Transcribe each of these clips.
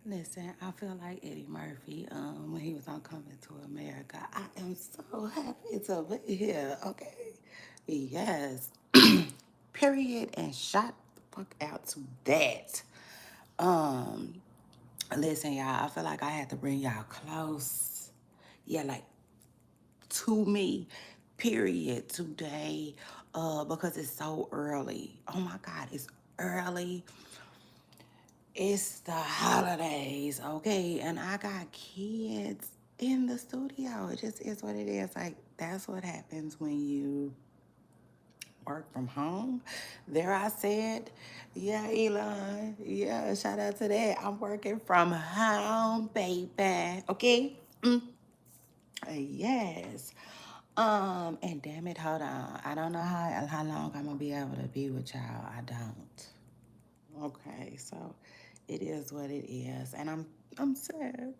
Listen, I feel like Eddie Murphy when he was on Coming to America. I am so happy to be here, okay? Yes. Period. And shot the fuck out to that. Um, Listen, y'all, I feel like I had to bring y'all close. Yeah, like to me, period, today. Because it's so early. Oh my God, it's early. It's the holidays, okay? And I got kids in the studio. It just is what it is. Like, that's what happens when you work from home. There I said, yeah, Elon. Yeah, shout out to that. I'm working from home, baby. Okay? Yes. And damn it, hold on. I don't know how long I'm gonna be able to be with y'all. I don't. Okay, so it is what it is, and I'm sad.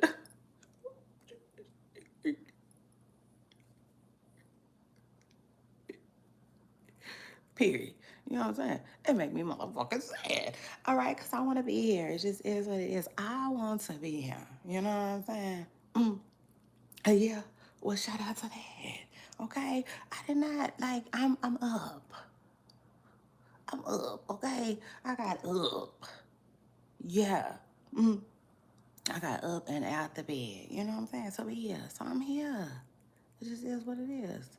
Period. You know what I'm saying? It make me motherfucking sad. All right, cause I want to be here. It just is what it is. I want to be here. You know what I'm saying? Yeah. Well, shout out to that. Okay. I did not like. I'm up. I'm up. Okay. I got up. Yeah. Mm. I got up and out the bed. You know what I'm saying? So yeah. So I'm here. It just is what it is.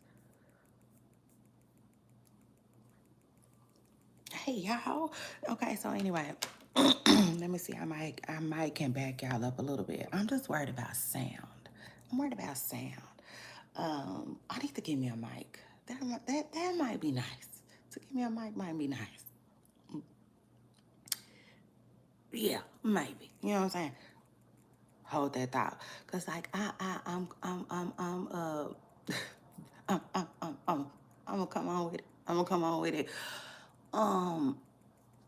Hey y'all. Okay, so anyway, let me see. I might can back y'all up a little bit. I'm just worried about sound. I'm worried about sound. I need to give me a mic. That might be nice. To give me a mic might be nice. Yeah, maybe. You know what I'm saying? Hold that thought. Cause like I'm, I'm, I'm, I'm, I'm gonna come on with it. I'm gonna come on with it. Um,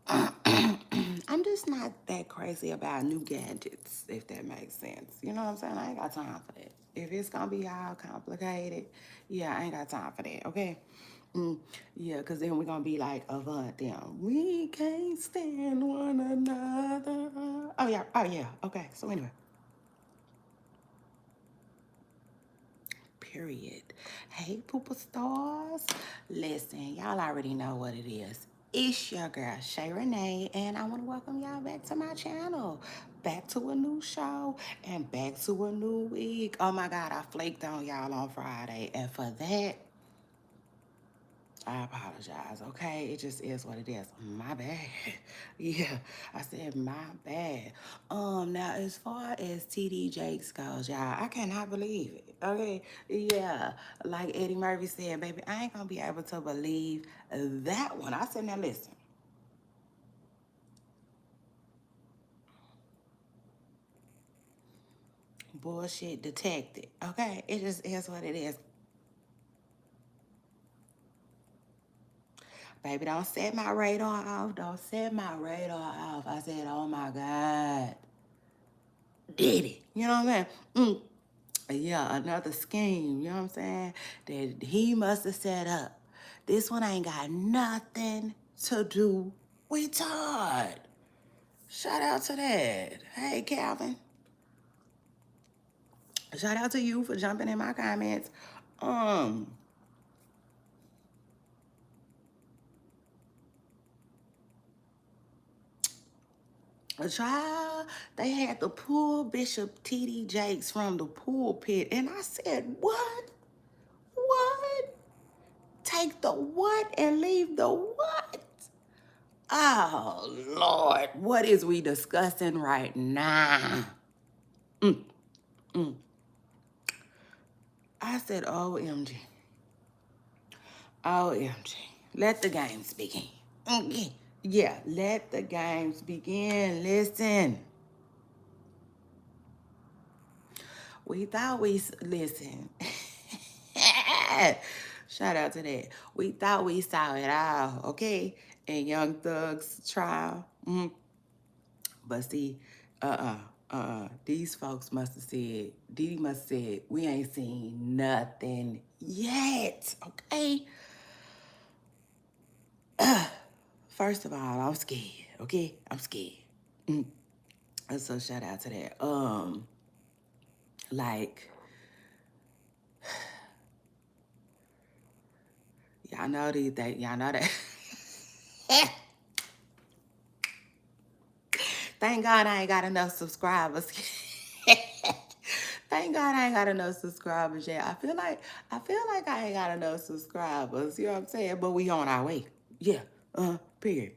I'm just not that crazy about new gadgets, if that makes sense. You know what I'm saying? I ain't got time for that. If it's gonna be all complicated, yeah, I ain't got time for that, okay? Yeah, because then we're gonna be like, Avant them. We can't stand one another. Oh, yeah, okay. So, anyway, period. Hey, Pooper Stars. Listen, y'all already know what it is. It's your girl, Shay Renee, and I want to welcome y'all back to my channel. Back to a new show and back to a new week. Oh my God, I flaked on y'all on Friday, and for that, I apologize, okay? It just is what it is. My bad. Yeah, I said my bad. Now as far as TD Jakes goes, y'all, I cannot believe it. Okay, yeah, like Eddie Murphy said, baby, I ain't gonna be able to believe that one. I said, now listen, bullshit detected. Okay, it just is what it is. Baby, don't set my radar off. Don't set my radar off. I said, oh my God. Did it. You know what I'm saying? Yeah, another scheme, you know what I'm saying? That he must have set up. This one ain't got nothing to do with Todd. Shout out to that. Hey, Calvin. Shout out to you for jumping in my comments. Um, a child, they had to pull Bishop T.D. Jakes from the pulpit. And I said, what? What? Take the what and leave the what? Oh, Lord, what is we discussing right now? I said, OMG. OMG. Let the games begin. Okay. Yeah, let the games begin. Listen. We thought listen. Shout out to that. We thought we saw it all, okay? In Young Thug's trial. But see, these folks must have said, Diddy must have said, we ain't seen nothing yet, okay? First of all, I'm scared, okay? I'm scared. So shout out to that. Like, y'all know these things. Y'all know that. Thank God I ain't got enough subscribers. Thank God I ain't got enough subscribers yet. I feel like I ain't got enough subscribers. You know what I'm saying? But we on our way. Yeah. Period.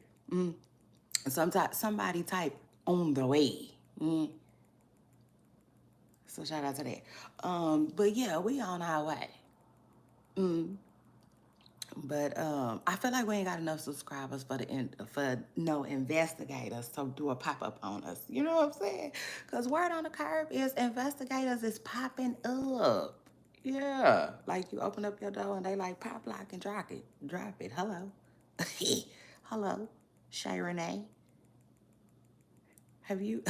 Sometimes somebody type on the way. So shout out to that. But yeah, we on our way. But I feel like we ain't got enough subscribers for no investigators to do a pop up on us. You know what I'm saying? Because word on the curb is investigators is popping up. Yeah, like you open up your door and they like pop lock and drop it. Hello, hello, Shay Renee. Have you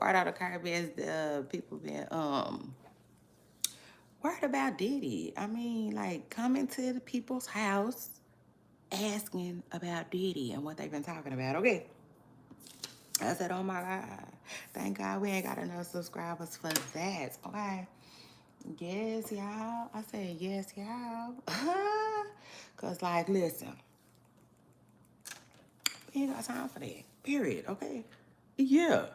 word on the curb is the people been worried about Diddy. I mean, like coming to the people's house asking about Diddy and what they've been talking about. Okay. I said, oh my God. Thank God we ain't got enough subscribers for that. Okay. Yes, y'all. I said, yes, y'all. Because, like, listen, we ain't got time for that. Period. Okay. Yeah.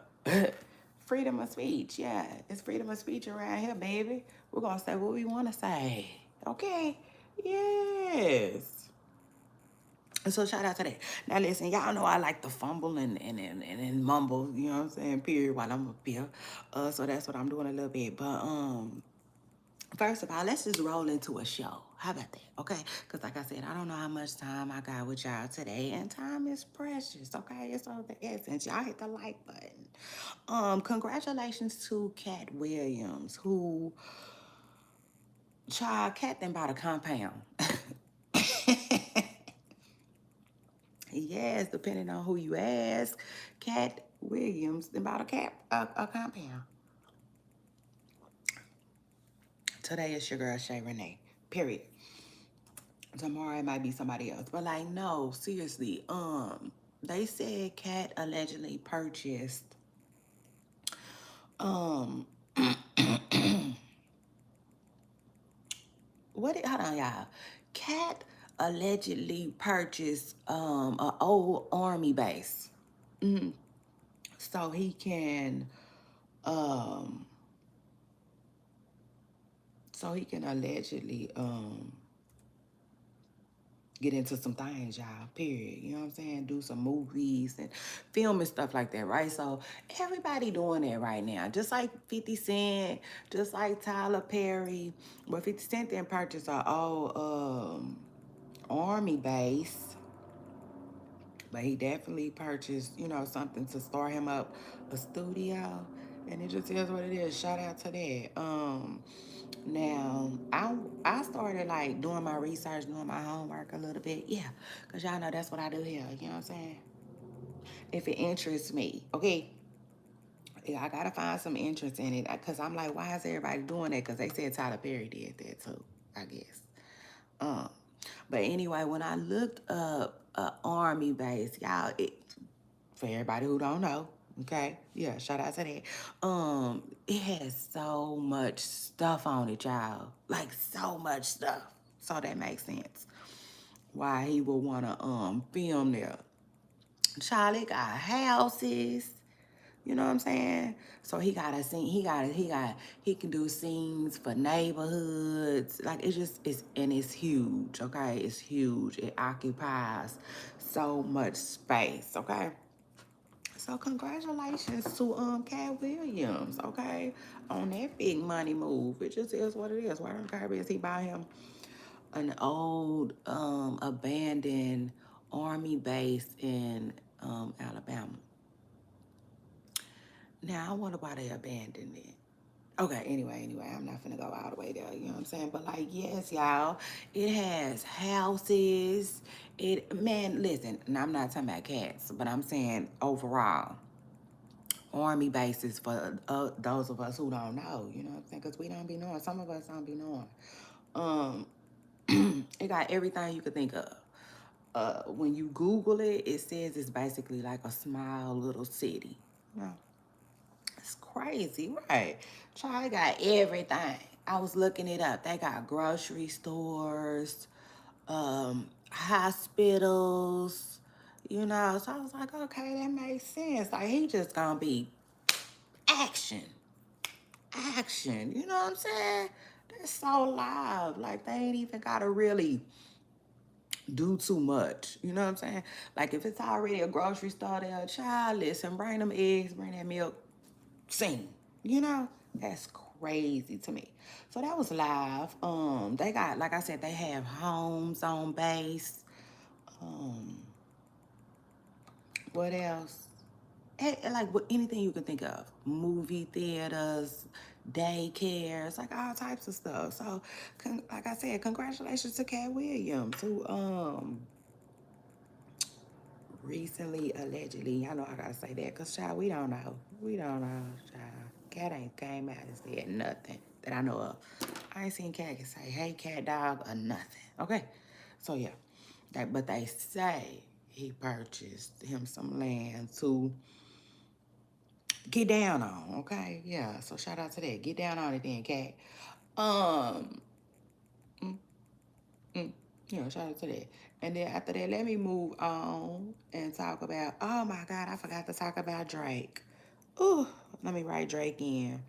Freedom of speech. Yeah. It's freedom of speech around here, baby. We're going to say what we want to say. Okay. Yes. So shout out to that. Now listen, y'all know I like to fumble and mumble, you know what I'm saying, period, while I'm up here. So that's what I'm doing a little bit. But first of all, let's just roll into a show. How about that? Okay? Because like I said, I don't know how much time I got with y'all today. And time is precious, okay? It's of the essence. Y'all hit the like button. Congratulations to Cat Williams, who child cat them bought a compound. Yes, depending on who you ask. Cat Williams about a compound. Today is your girl Shay Renee. Period. Tomorrow it might be somebody else. But like no, seriously, they said Cat allegedly purchased um hold on y'all. Cat allegedly purchased an old army base. So he can um allegedly get into some things, y'all, period. You know what I'm saying? Do some movies and film and stuff like that, right? So everybody doing that right now. Just like 50 Cent, just like Tyler Perry. But 50 Cent then purchased an old army base. But he definitely purchased, you know, something to start him up, a studio. And it just is what it is. Shout out to that. Now I started like doing my research, doing my homework a little bit. Yeah. Cause y'all know that's what I do here. You know what I'm saying? If it interests me, okay. Yeah, I gotta find some interest in it. Cause I'm like, why is everybody doing that? Cause they said Tyler Perry did that too, I guess. Um, but anyway, when I looked up army base, y'all, for everybody who don't know, okay, yeah, shout out to that. It has so much stuff on it, y'all, like so much stuff. So that makes sense why he would want to film there. Charlie got houses. You know what I'm saying? So he got a scene. He can do scenes for neighborhoods. Like it's huge. Okay, it's huge. It occupies so much space. Okay. So congratulations to Cat Williams, okay, on that big money move. It just is what it is. Why don't Kirby is he buy him an old abandoned army base in Alabama? Now I wonder why they abandoned it. Okay, anyway, I'm not finna go all the way there, you know what I'm saying? But like, yes, y'all, it has houses. Man, listen, and I'm not talking about cats, but I'm saying overall, army bases for those of us who don't know, you know what I'm saying? Because we don't be knowing. Some of us don't be knowing. Um, it got everything you could think of. When you Google it, it says it's basically like a small little city. Yeah. It's crazy, right? Child got everything. I was looking it up. They got grocery stores, hospitals, you know. So I was like, okay, that makes sense. Like he just gonna be action, action. You know what I'm saying? They're so live. Like they ain't even gotta really do too much. You know what I'm saying? Like if it's already a grocery store there, child, listen, bring them eggs, bring that milk, sing. You know? That's crazy to me. So that was live. They got, like I said, they have homes on base. Um, what else? Like anything you can think of. Movie theaters, daycares, like all types of stuff. So, like I said, congratulations to Cat Williams, who recently, allegedly, I know I gotta say that, cause child, we don't know. We don't know, child. Cat ain't came out and said nothing that I know of. I ain't seen Cat say, hey, cat dog, or nothing. Okay? So yeah. But they say he purchased him some land to get down on, okay? Yeah, so shout out to that. Get down on it then, Cat. Um, yeah, shout out to that. And then after that, let me move on and talk about, oh my God, I forgot to talk about Drake. Ooh, let me write Drake in.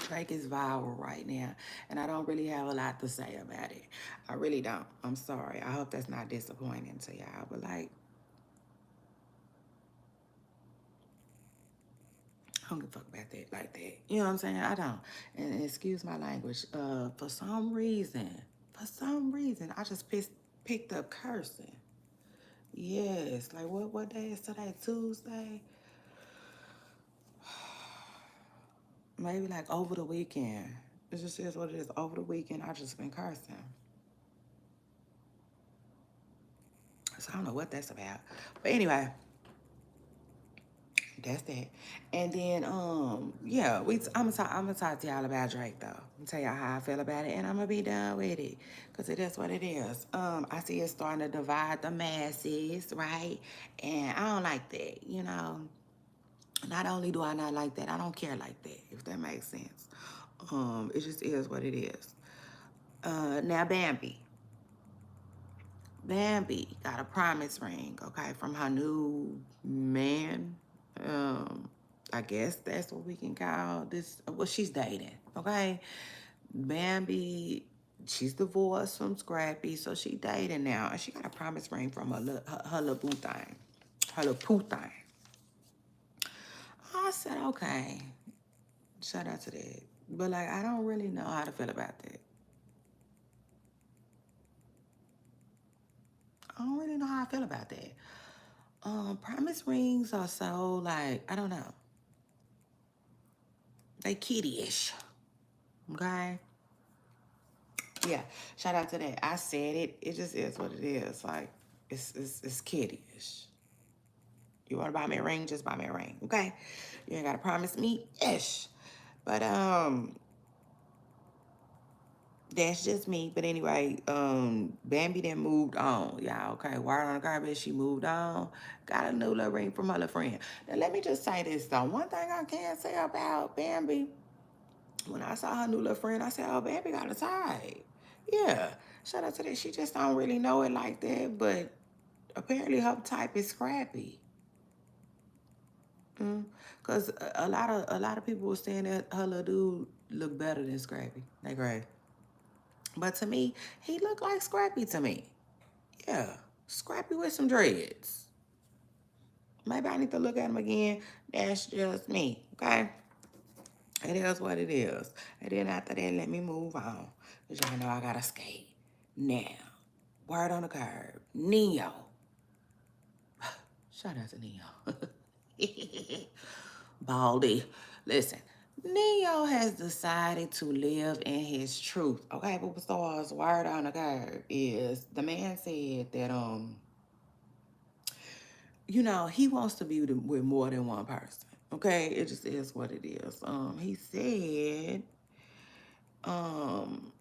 Drake is viral right now, and I don't really have a lot to say about it. I really don't. I'm sorry. I hope that's not disappointing to y'all, but like, I don't give a fuck about that like that. You know what I'm saying? I don't. And excuse my language. For some reason, I just picked up cursing. Yes, like what day is today? Tuesday? Maybe like over the weekend. It just is what it is. Over the weekend, I just been cursing. So I don't know what that's about. But anyway, that's that. And then yeah, I'm gonna talk to y'all about Drake though. I'm gonna tell y'all how I feel about it, and I'm gonna be done with it. Cause it is what it is. I see it starting to divide the masses, right? And I don't like that, you know. Not only do I not like that, I don't care like that, if that makes sense. It just is what it is. Now Bambi. Bambi got a promise ring, okay, from her new man. Um, I guess that's what we can call this. Well, she's dating, okay? Bambi, she's divorced from Scrappy, so she dating now. And she got a promise ring from her little boo thing. Her little poo thing. I said, okay. Shout out to that. But, like, I don't really know how to feel about that. I don't really know how I feel about that. Promise rings are so like I don't know. They kiddie-ish. Okay. Yeah. Shout out to that. I said it. It just is what it is. Like it's kiddie-ish. You want to buy me a ring? Just buy me a ring. Okay. You ain't gotta promise me ish. But that's just me. But anyway, Bambi then moved on. Y'all, okay. Word on the garbage, she moved on. Got a new little ring from her little friend. Now let me just say this though. One thing I can say about Bambi, when I saw her new little friend, I said, oh, Bambi got a type. Yeah. Shout out to that. She just don't really know it like that, but apparently her type is Scrappy. Cause a lot of people were saying that her little dude look better than Scrappy. They great. But to me, he looked like Scrappy to me. Yeah. Scrappy with some dreads. Maybe I need to look at him again. That's just me. Okay? It is what it is. And then after that, let me move on. Because y'all know I gotta skate. Now, word on the curb. Neo. Shout out to Neo. Baldy. Listen, Neo has decided to live in his truth. Okay, but stars word on the curb is the man said that he wants to be with more than one person. Okay, it just is what it is. He said, um,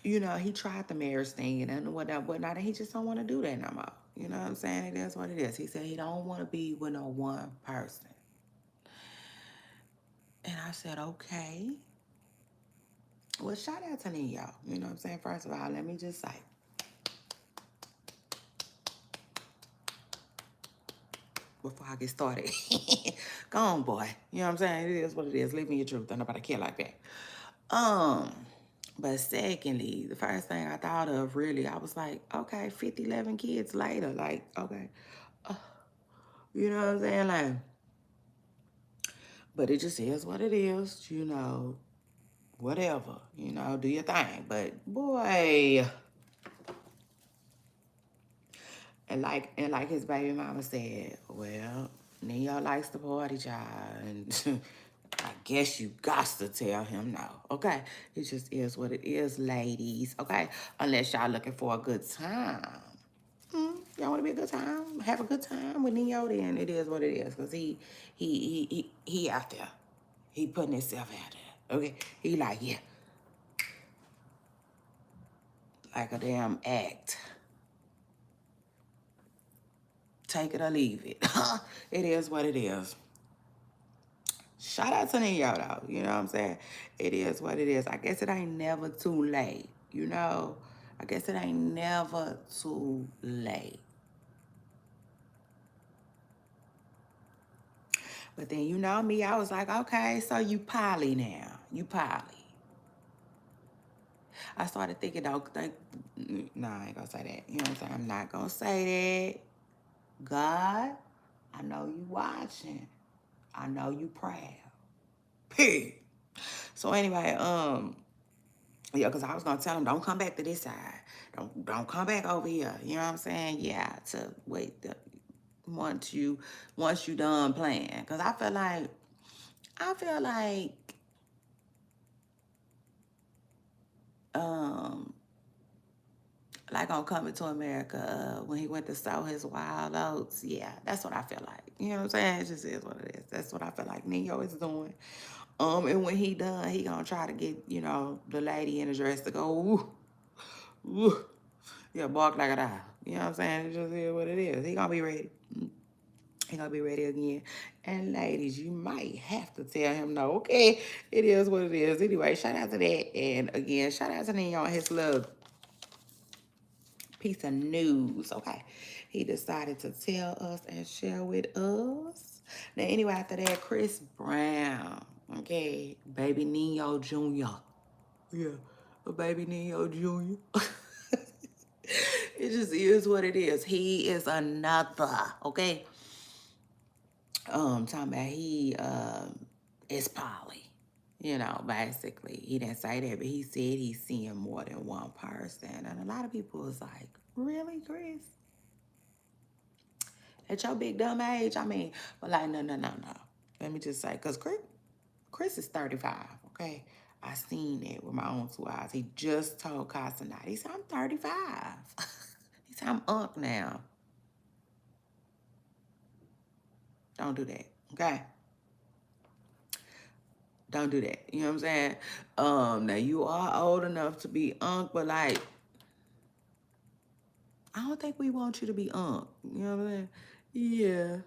he tried the marriage thing and whatnot, and he just don't want to do that no more. You know what I'm saying? It is what it is. He said he don't want to be with no one person. And I said, okay. Well, shout out to Neo. You know what I'm saying? First of all, let me just say, before I get started, go on, boy. You know what I'm saying? It is what it is. Leave me your truth. Don't nobody care like that. Um, but secondly, the first thing I thought of really, I was like, okay, 50, 11 kids later. Like, okay. Uh, you know what I'm saying? Like, but it just is what it is. You know, whatever. You know, do your thing. But boy, and like his baby mama said, well, Neo likes the party, child, and I guess you got to tell him no. Okay, it just is what it is, ladies. Okay, unless y'all looking for a good time. Y'all want to be a good time, have a good time with Neo, then it is what it is. Cause he out there, he putting himself out there. Okay, he like, yeah, like a damn act. Take it or leave it. It is what it is. Shout out to Neo though. You know what I'm saying? It is what it is. I guess it ain't never too late. You know? I guess it ain't never too late. But then you know me, I was like, okay, so you poly now. You poly. I started thinking, though, like, no, I ain't gonna say that. You know what I'm saying? I'm not gonna say that. God, I know you watching. I know you proud. Period. So anyway, yeah, because I was gonna tell him, don't come back to this side. Don't come back over here. You know what I'm saying? Yeah, to wait once you done playing. Cause I feel like um like on Coming to America, when he went to sow his wild oats. Yeah, that's what I feel like. You know what I'm saying? It just is what it is. That's what I feel like Neo is doing. And when he done, he gonna try to get, the lady in the dress to go, ooh, ooh. Yeah, bark like a dog. You know what I'm saying? It just is what it is. He gonna be ready. He gonna be ready again. And ladies, you might have to tell him no. Okay, it is what it is. Anyway, shout out to that. And again, shout out to Neo on his little piece of news. Okay. He decided to tell us and share with us. Now, anyway, after that, Chris Brown. Okay. Baby Neo Jr. Yeah. A baby Neo Jr. It just is what it is. He is another. Okay. Talking about he is poly. Basically. He didn't say that, but he said he's seeing more than one person. And a lot of people was like, really, Chris? At your big dumb age? I mean, but like, no, no, no, no. Let me just say, because Chris is 35, okay? I seen it with my own two eyes. He just told Casanat. He said, I'm 35. He said, I'm up now. Don't do that, okay? Don't do that. You know what I'm saying? Now you are old enough to be unk, but like, I don't think we want you to be unk. You know what I'm saying? Yeah.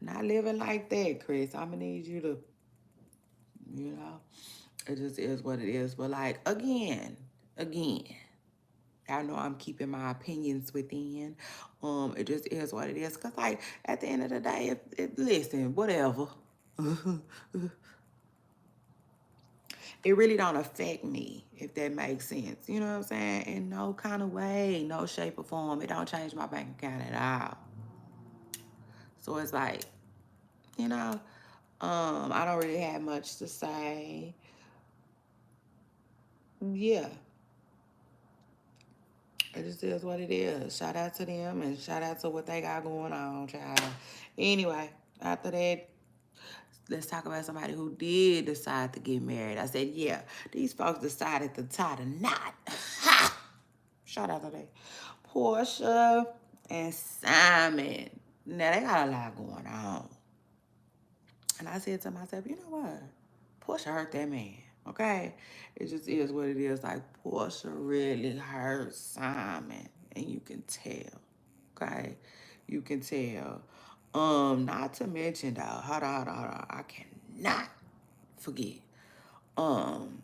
Not living like that, Chris. I'm gonna need you to, you know, it just is what it is. But like, again, I know I'm keeping my opinions within. It just is what it is. Cause like at the end of the day, listen, whatever. It really don't affect me, if that makes sense. You know what I'm saying? In no kind of way, no shape or form. It don't change my bank account at all. So it's like, you know, I don't really have much to say. Yeah, it just is what it is. Shout out to them and shout out to what they got going on, child. Anyway, after that, let's talk about somebody who did decide to get married. I said, yeah, these folks decided to tie the knot. Ha! Shout out to that. Porsha and Simon. Now, they got a lot going on. And I said to myself, you know what? Porsha hurt that man, okay? It just is what it is. Like, Porsha really hurt Simon. And you can tell, okay? You can tell. Not to mention, though, hold on. I not forget. Um,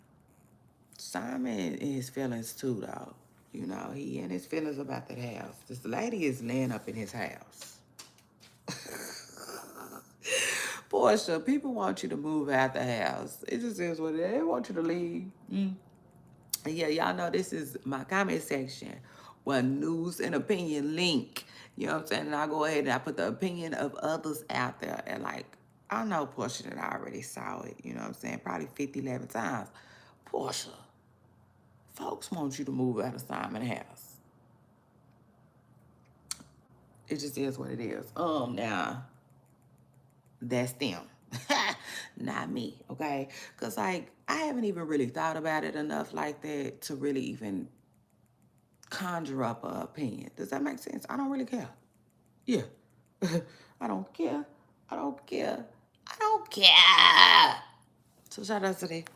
Simon in his feelings too, though. You know, he in his feelings about that house. This lady is laying up in his house. Porsha, people want you to move out the house. It just is what it is. They want you to leave. Yeah, y'all know this is my comment section. Well, news and opinion link. You know what I'm saying? And I go ahead and I put the opinion of others out there. And like, I know Porsha that I already saw it. You know what I'm saying? Probably 50, 11 times. Porsha, folks want you to move out of Simon house. It just is what it is. Now, that's them. Not me, okay? Because, like, I haven't even really thought about it enough like that to really even conjure up an opinion. Does that make sense? I don't really care. Yeah. I don't care. I don't care. I don't care. So shout out to that.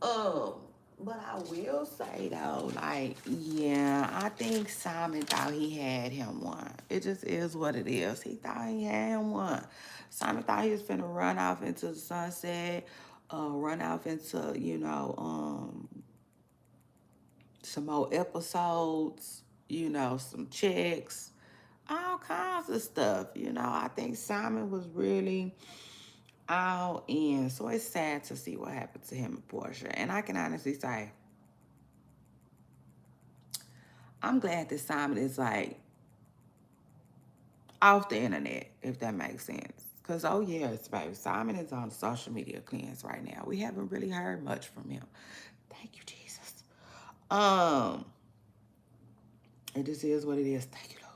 Um, but I will say though, like, yeah, I think Simon thought he had him one. It just is what it is. He thought he had him one. Simon thought he was finna run off into the sunset, run off into, some more episodes, some checks, all kinds of stuff. I think Simon was really all in. So it's sad to see what happened to him and Porsha. And I can honestly say, I'm glad that Simon is like off the internet, if that makes sense. Because, oh, yes, baby, Simon is on social media cleanse right now. We haven't really heard much from him. Thank you, Jesus. Um, it just is what it is. Thank you, Lord.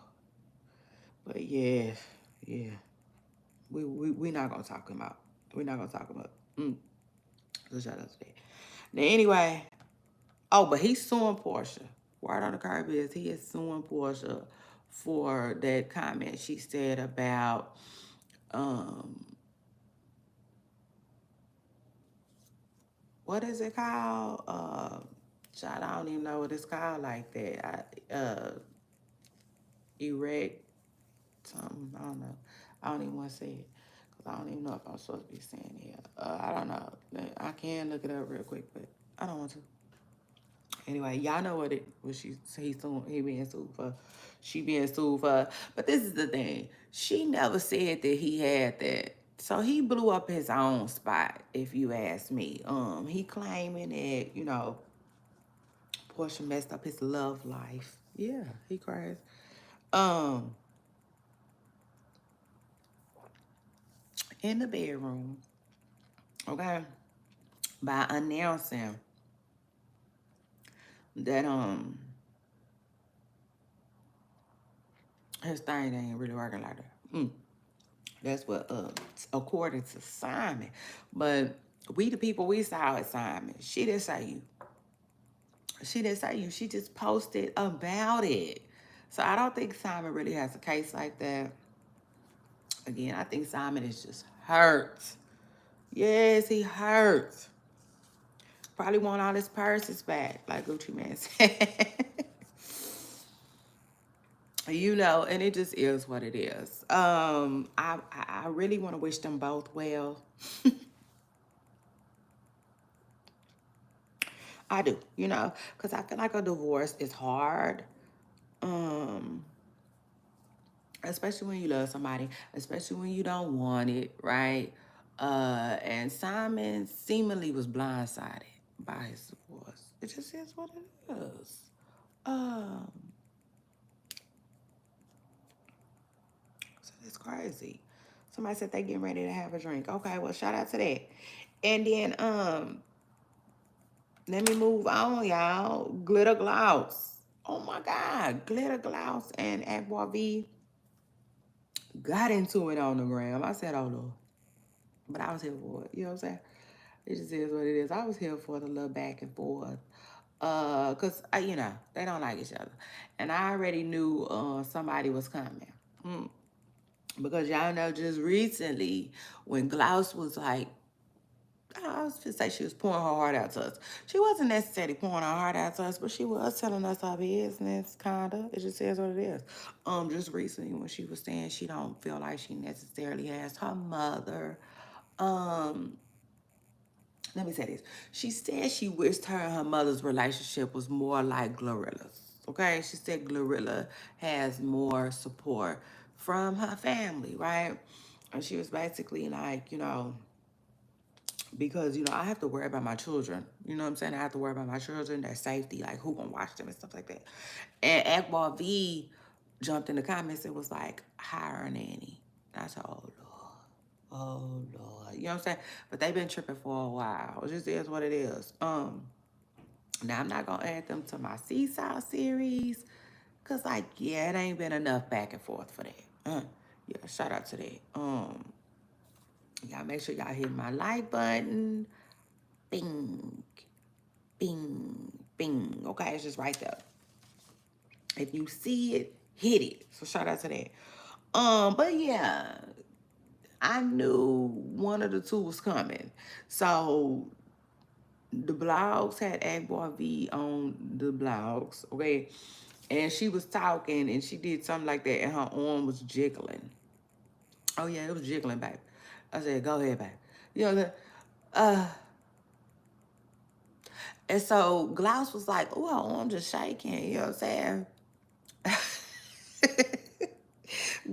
But yeah, yeah. We not gonna talk him out. We're not gonna talk him up. So shout out to that. Now anyway, oh, but he's suing Porsha. Word on the curb is he is suing Porsha for that comment she said about what is it called? Child, I don't even know what it's called like that. Erect something. I don't know. I don't even want to say it because I don't even know if I'm supposed to be saying it here. I don't know. I can look it up real quick, but I don't want to. Anyway, y'all know what he being sued for. She being sued for. But this is the thing. She never said that he had that. So he blew up his own spot, if you ask me. He claiming that, Porsha messed up his love life. Yeah, he cries. Um, in the bedroom, okay, by announcing that his thing ain't really working like that. That's what according to Simon. But we the people we saw at Simon. She didn't say you. She didn't say you. She just posted about it. So I don't think Simon really has a case like that. Again, I think Simon is just hurt. Yes, he hurt. Probably want all his purses back, like Gucci Man said. And it just is what it is. I really want to wish them both well. I do, because I feel like a divorce is hard. Um, Especially when you love somebody, especially when you don't want it, right? And Simon seemingly was blindsided by his divorce. It just is what it is. Um, so it's crazy. Somebody said they getting ready to have a drink. Okay, well, shout out to that. And then let me move on, y'all. Glitter gloss. Oh my God, glitter gloss and A.B.V got into it on the gram. I said, oh Lord. But I was here for it. You know what I'm saying? It just is what it is. I was here for the little back and forth. Cause they don't like each other. And I already knew somebody was coming. Because y'all know just recently when Gloss was like, I was just say she was pouring her heart out to us. She wasn't necessarily pouring her heart out to us, but she was telling us our business, kinda. It just says what it is. Just recently when she was saying she don't feel like she necessarily has her mother. Um, Let me say this. She said she wished her and her mother's relationship was more like Glorilla's. Okay? She said Glorilla has more support from her family, right? And she was basically like, because, I have to worry about my children. You know what I'm saying? I have to worry about my children, their safety, like who gonna watch them and stuff like that. And A.B.V jumped in the comments and was like, hire a nanny. And I said, oh, Lord. Oh Lord, you know what I'm saying? But they've been tripping for a while. It just is what it is. Now I'm not gonna add them to my Seesaw series, cause like yeah, it ain't been enough back and forth for that. Yeah, shout out to that. Y'all make sure y'all hit my like button. Bing, bing, bing. Okay, it's just right there. If you see it, hit it. So shout out to that. But yeah, I knew one of the two was coming. So the blogs had A.B.V on the blogs, okay? And she was talking and she did something like that and her arm was jiggling. Oh yeah, it was jiggling, babe. I said, go ahead, babe. You know, uh, and so Glouse was like, oh, her arm just shaking, you know what I'm saying?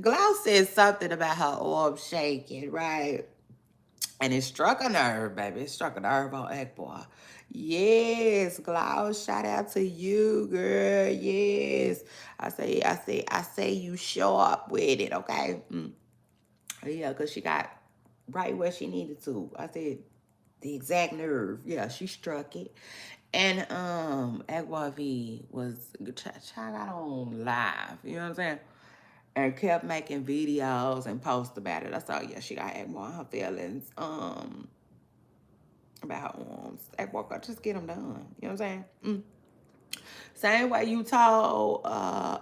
Glouse said something about her arm shaking, right? And it struck a nerve, baby. It struck a nerve on A.B.V. Yes, Glouse, shout out to you, girl. Yes. I say you show up with it, okay? Yeah, because she got right where she needed to. I said the exact nerve. Yeah, she struck it. And A.B.V was got on live, you know what I'm saying? And kept making videos and posts about it. I saw, yeah, she got A.B.V on her feelings. About arms. At work, I just get them done. You know what I'm saying? Same way you told her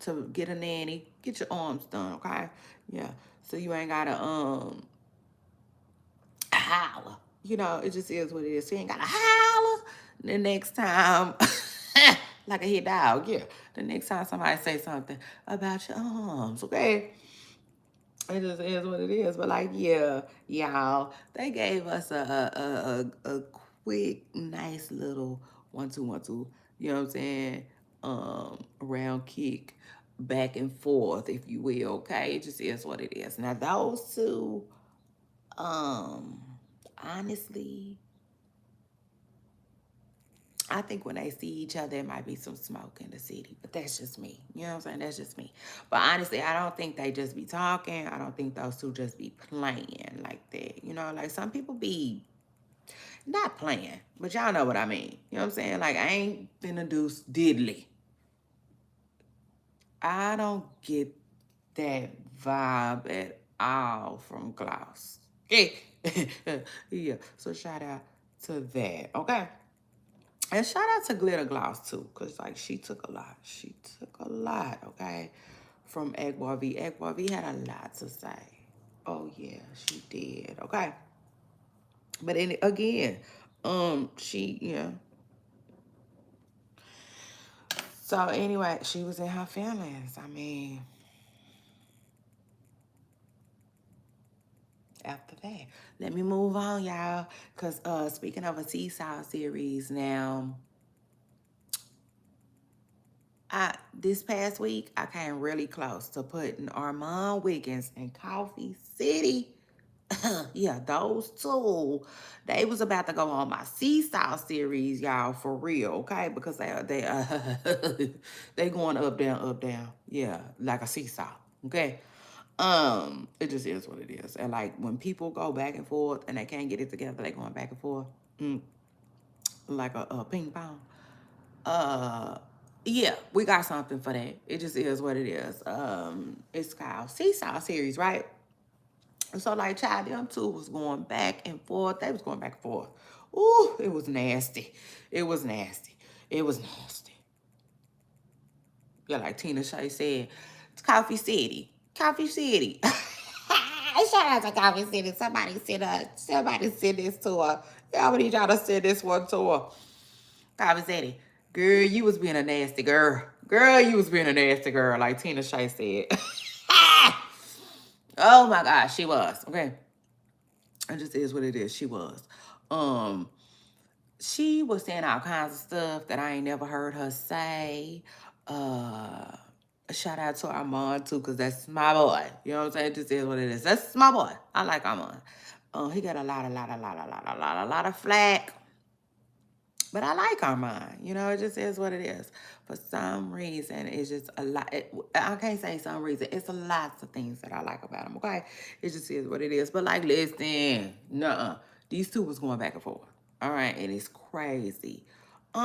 to get a nanny, get your arms done, okay? Yeah. So you ain't gotta holler. It just is what it is. So you ain't gotta holler the next time. Like a hit dog, yeah. The next time somebody say something about your arms, okay? It just is what it is. But like, yeah, y'all, they gave us a quick, nice little 1-2, 1-2. You know what I'm saying? Round kick back and forth, if you will. Okay, it just is what it is. Now those two, honestly, I think when they see each other, there might be some smoke in the city. But that's just me. You know what I'm saying? That's just me. But honestly, I don't think they just be talking. I don't think those two just be playing like that. Like some people be not playing. But y'all know what I mean. You know what I'm saying? Like I ain't finna do diddly. I don't get that vibe at all from Gloss. Okay? Yeah. So shout out to that. Okay? And shout out to Glitter Gloss too, because like she took a lot. She took a lot, okay, from A.B.V. A.B.V had a lot to say. Oh yeah, she did, okay. But then again, she, yeah. So anyway, she was in her feelings. I mean, after that, let me move on, y'all. Cause speaking of a Seesaw series now, this past week, I came really close to putting Armon, Wiggins, and Coffee City. Yeah, those two. They was about to go on my Seesaw series, y'all, for real, okay? Because they going up, down. Yeah, like a seesaw, okay? It just is what it is. And like when people go back and forth and they can't get it together, they going back and forth, like a ping pong. Yeah, we got something for that. It just is what it is. It's called Seesaw series, right? And so like child, them two was going back and forth. They was going back and forth. Ooh, it was nasty. It was nasty. It was nasty. Yeah, like Tina Shay said, it's Coffee City. Coffee City. Shout out to Coffee City. Somebody sent this to her. Yeah, I need y'all to send this one to her. Coffee City. Girl, you was being a nasty girl. Girl, you was being a nasty girl, like Tina Shay said. Oh my gosh, she was. Okay. It just is what it is. She was. Um, she was saying all kinds of stuff that I ain't never heard her say. Uh, shout out to Armon too, because that's my boy. You know what I'm saying? It just is what it is. That's my boy. I like Armon. He got a lot of flack. But I like Armon. You know, it just is what it is. For some reason, it's just a lot. I can't say some reason. It's a lots of things that I like about him, okay? It just is what it is. But like, listen, nuh-uh. These two was going back and forth. All right, and it's crazy. But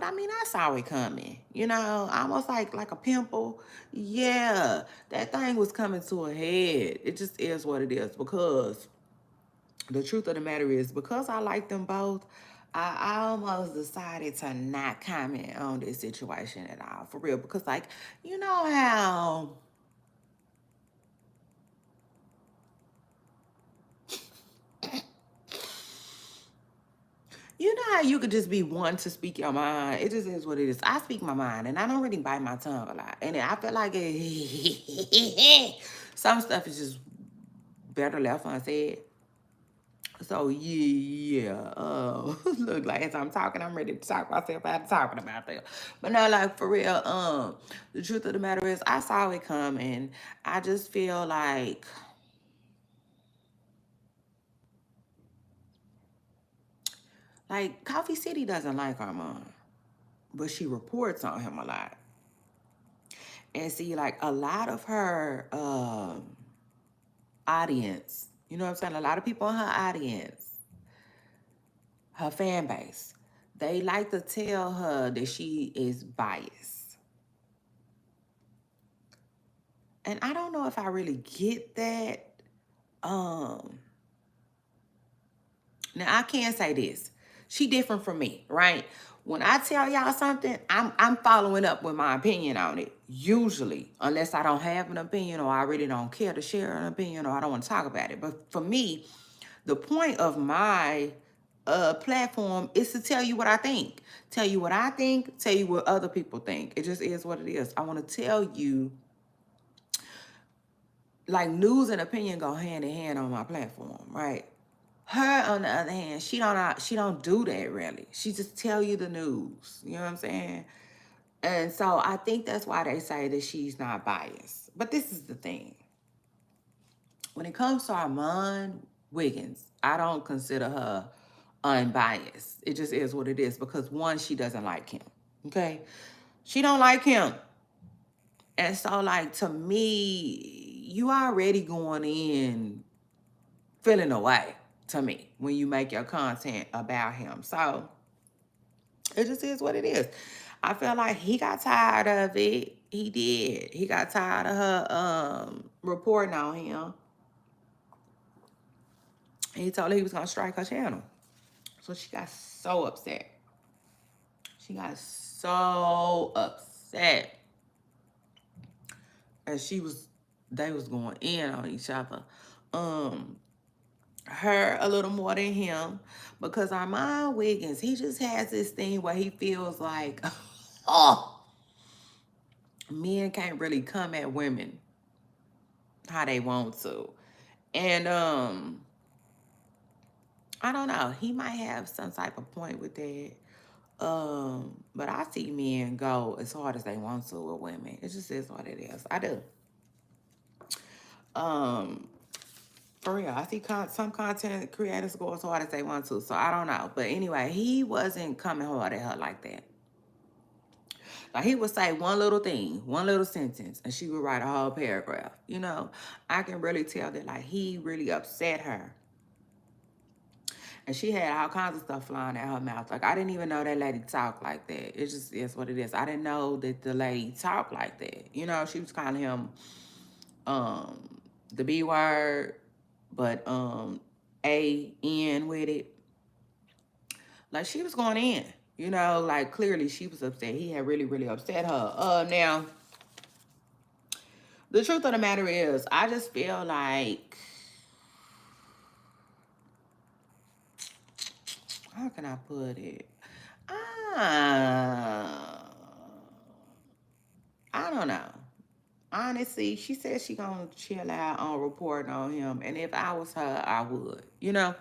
I mean, I saw it coming. You know, almost like a pimple. Yeah, that thing was coming to a head. It just is what it is because the truth of the matter is, because I like them both, I almost decided to not comment on this situation at all, for real. Because, like, you know how you could just be one to speak your mind. It just is what it is. I speak my mind, and I don't really bite my tongue a lot. And I feel like some stuff is just better left unsaid. So yeah. Look, like as I'm talking, I'm ready to talk myself out of talking about that. But no, like for real. The truth of the matter is, I saw it coming. I just feel like Coffee City doesn't like Armon, but she reports on him a lot. And see, like a lot of her audience, you know what I'm saying? A lot of people in her audience, her fan base, they like to tell her that she is biased. And I don't know if I really get that. Um, Now I can say this. She different from me, right? When I tell y'all something, I'm following up with my opinion on it. Usually, unless I don't have an opinion or I really don't care to share an opinion or I don't want to talk about it. But for me, the point of my platform is to tell you what I think. Tell you what I think, tell you what other people think. It just is what it is. I want to tell you, like, news and opinion go hand in hand on my platform, right? Her, on the other hand, she don't do that really. She just tell you the news. You know what I'm saying? And so I think that's why they say that she's not biased. But this is the thing. When it comes to Armon Wiggins, I don't consider her unbiased. It just is what it is because one, she doesn't like him. Okay? She don't like him. And so, like, to me, you already going in feeling away to me when you make your content about him. So it just is what it is. I feel like he got tired of it. He did. He got tired of her reporting on him. And he told her he was gonna strike her channel. So she got so upset. She got so upset. And they was going in on each other. Her a little more than him because Armon Wiggins, he just has this thing where he feels like, oh, men can't really come at women how they want to. And I don't know, he might have some type of point with that. But I see men go as hard as they want to with women. It just is what it is. I do. Um, For real, I see some content creators go as hard as they want to, so I don't know. But anyway, he wasn't coming hard at her like that. Like, he would say one little thing, one little sentence, and she would write a whole paragraph. You know, I can really tell that, like, he really upset her. And she had all kinds of stuff flying out her mouth. Like, I didn't even know that lady talked like that. It just is what it is. I didn't know that the lady talked like that. You know, she was calling him the B word, but A-N with it. Like, she was going in. You know, like, clearly she was upset. He had really, really upset her. Now, The truth of the matter is, I just feel like, how can I put it? Uh, I don't know. Honestly, she said she gonna chill out on reporting on him, and if I was her, I would. You know,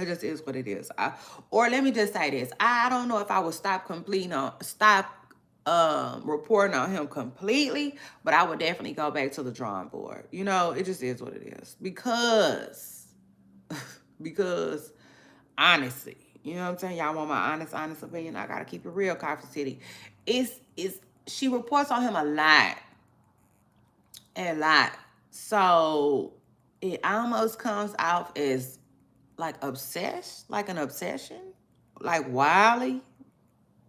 it just is what it is. Or let me just say this: I don't know if I would stop reporting on him completely, but I would definitely go back to the drawing board. You know, it just is what it is because honestly, you know what I'm saying? Y'all want my honest opinion? I gotta keep it real, Coffee City. It's she reports on him a lot. So it almost comes out as like obsessed, like an obsession, like wildly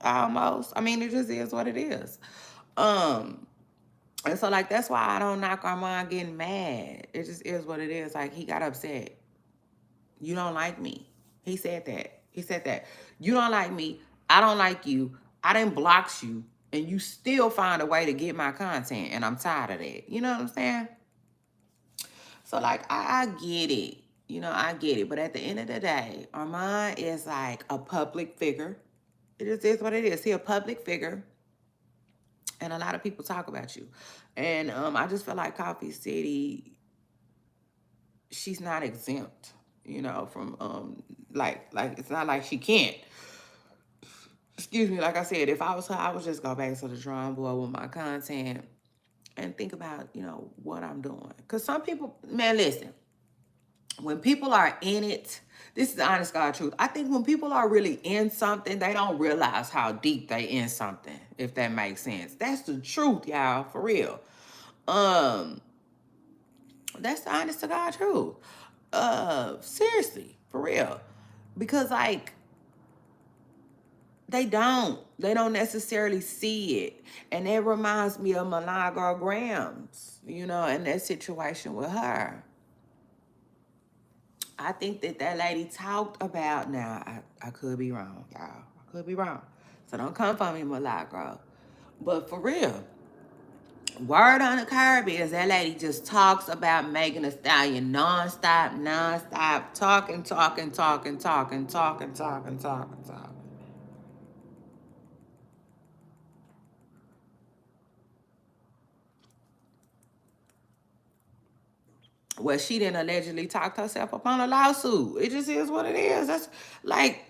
almost. I mean, it just is what it is. Um, and so like that's why I don't knock Armon getting mad. It just is what it is. Like he got upset. You don't like me. He said that. He said that. You don't like me. I don't like you. I didn't block you. And you still find a way to get my content. And I'm tired of that. You know what I'm saying? So, like, I get it. You know, I get it. But at the end of the day, Armon is like a public figure. It just is what it is. He a public figure. And a lot of people talk about you. And I just feel like Coffee City, she's not exempt, you know, from like it's not like she can't. Excuse me, like I said, if I was her, I would just go back to the drawing board with my content and think about, you know, what I'm doing. Cause some people, man, listen, when people are in it, this is the honest God truth. I think when people are really in something, they don't realize how deep they in something, if that makes sense. That's the truth, y'all, for real. Um, That's the honest to God truth. Seriously, for real. Because like they don't necessarily see it. And that reminds me of Malaga Grams, you know, in that situation with her. I think that lady talked about, now I could be wrong, y'all. I could be wrong. So don't come for me, Malaga. But for real, word on the curb is that lady just talks about Megan Thee Stallion nonstop, talking. Well, she didn't allegedly talk herself up on a lawsuit. It just is what it is. That's like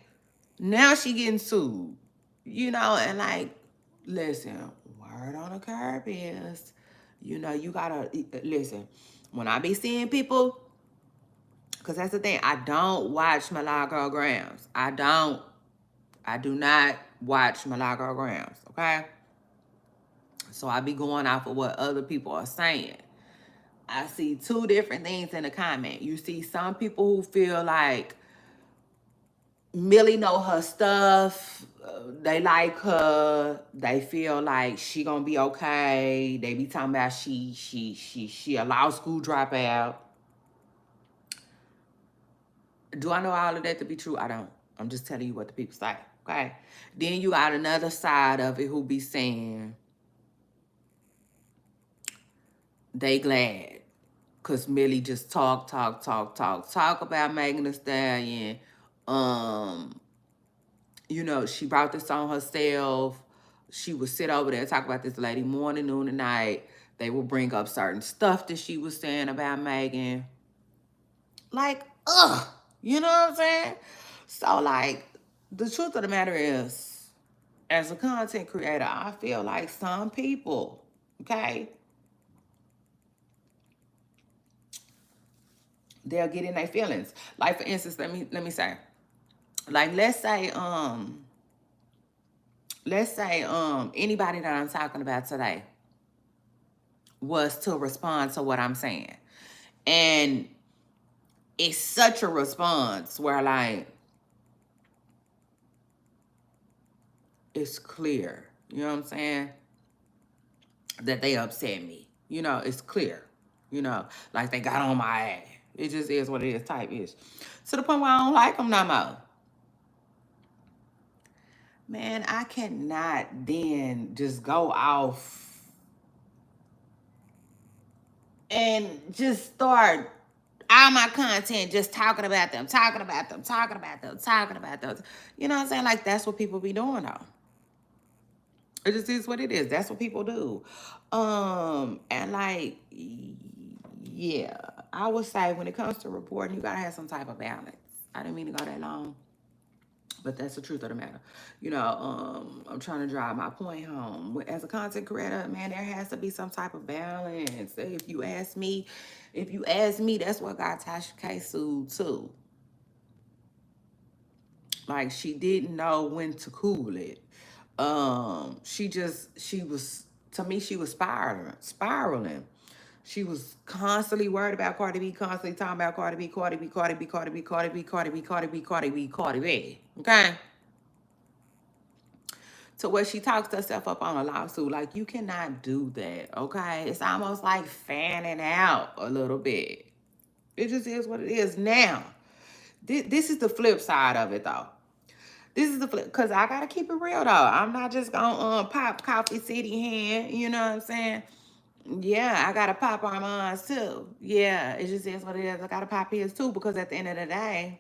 now she getting sued, you know, and like, listen, word on the curb is, you know, you gotta listen. When I be seeing people, because that's the thing, I don't watch Malaga Grams. I do not watch Malaga Grams, okay? So I be going off of what other people are saying. I see two different things in the comment. You see some people who feel like Millie know her stuff. They like her. They feel like she gonna be okay. They be talking about she a law school dropout. Do I know all of that to be true? I don't. I'm just telling you what the people say. Okay. Then you got another side of it who be saying they glad. Cause Millie just talk about Megan Thee Stallion. Um, you know, she brought this on herself. She would sit over there and talk about this lady morning, noon, and night. They would bring up certain stuff that she was saying about Megan. Like, ugh, you know what I'm saying? So, like, the truth of the matter is, as a content creator, I feel like some people, okay, they'll get in their feelings. Like, for instance, let me say, like, let's say anybody that I'm talking about today was to respond to what I'm saying. And it's such a response where like it's clear, you know what I'm saying? That they upset me. You know, it's clear. You know, like they got on my ass. It just is what it is, type is. To the point where I don't like them no more. Man, I cannot then just go off and just start all my content just talking about them, talking about them, talking about them, talking about them. You know what I'm saying? Like, that's what people be doing though. It just is what it is. That's what people do. And like, yeah, I would say when it comes to reporting, you gotta have some type of balance. I didn't mean to go that long, but that's the truth of the matter. I'm trying to drive my point home. As a content creator, man, there has to be some type of balance. If you ask me, that's what got Tasha K sued too. Like, she didn't know when to cool it. She was, to me, she was spiraling. She was constantly worried about Cardi B, constantly talking about Cardi B, Cardi B, Cardi B, Cardi B, Cardi B, Cardi B, Cardi B, Cardi B, Cardi B. Okay? To where she talks herself up on a lawsuit. Like, you cannot do that, okay? It's almost like fanning out a little bit. It just is what it is. Now, this is the flip side of it, though. This is the flip, because I got to keep it real, though. I'm not just going to pop Coffee City hand, you know what I'm saying? Yeah, I got to pop Armand's, too. Yeah, it just is what it is. I got to pop his, too, because at the end of the day,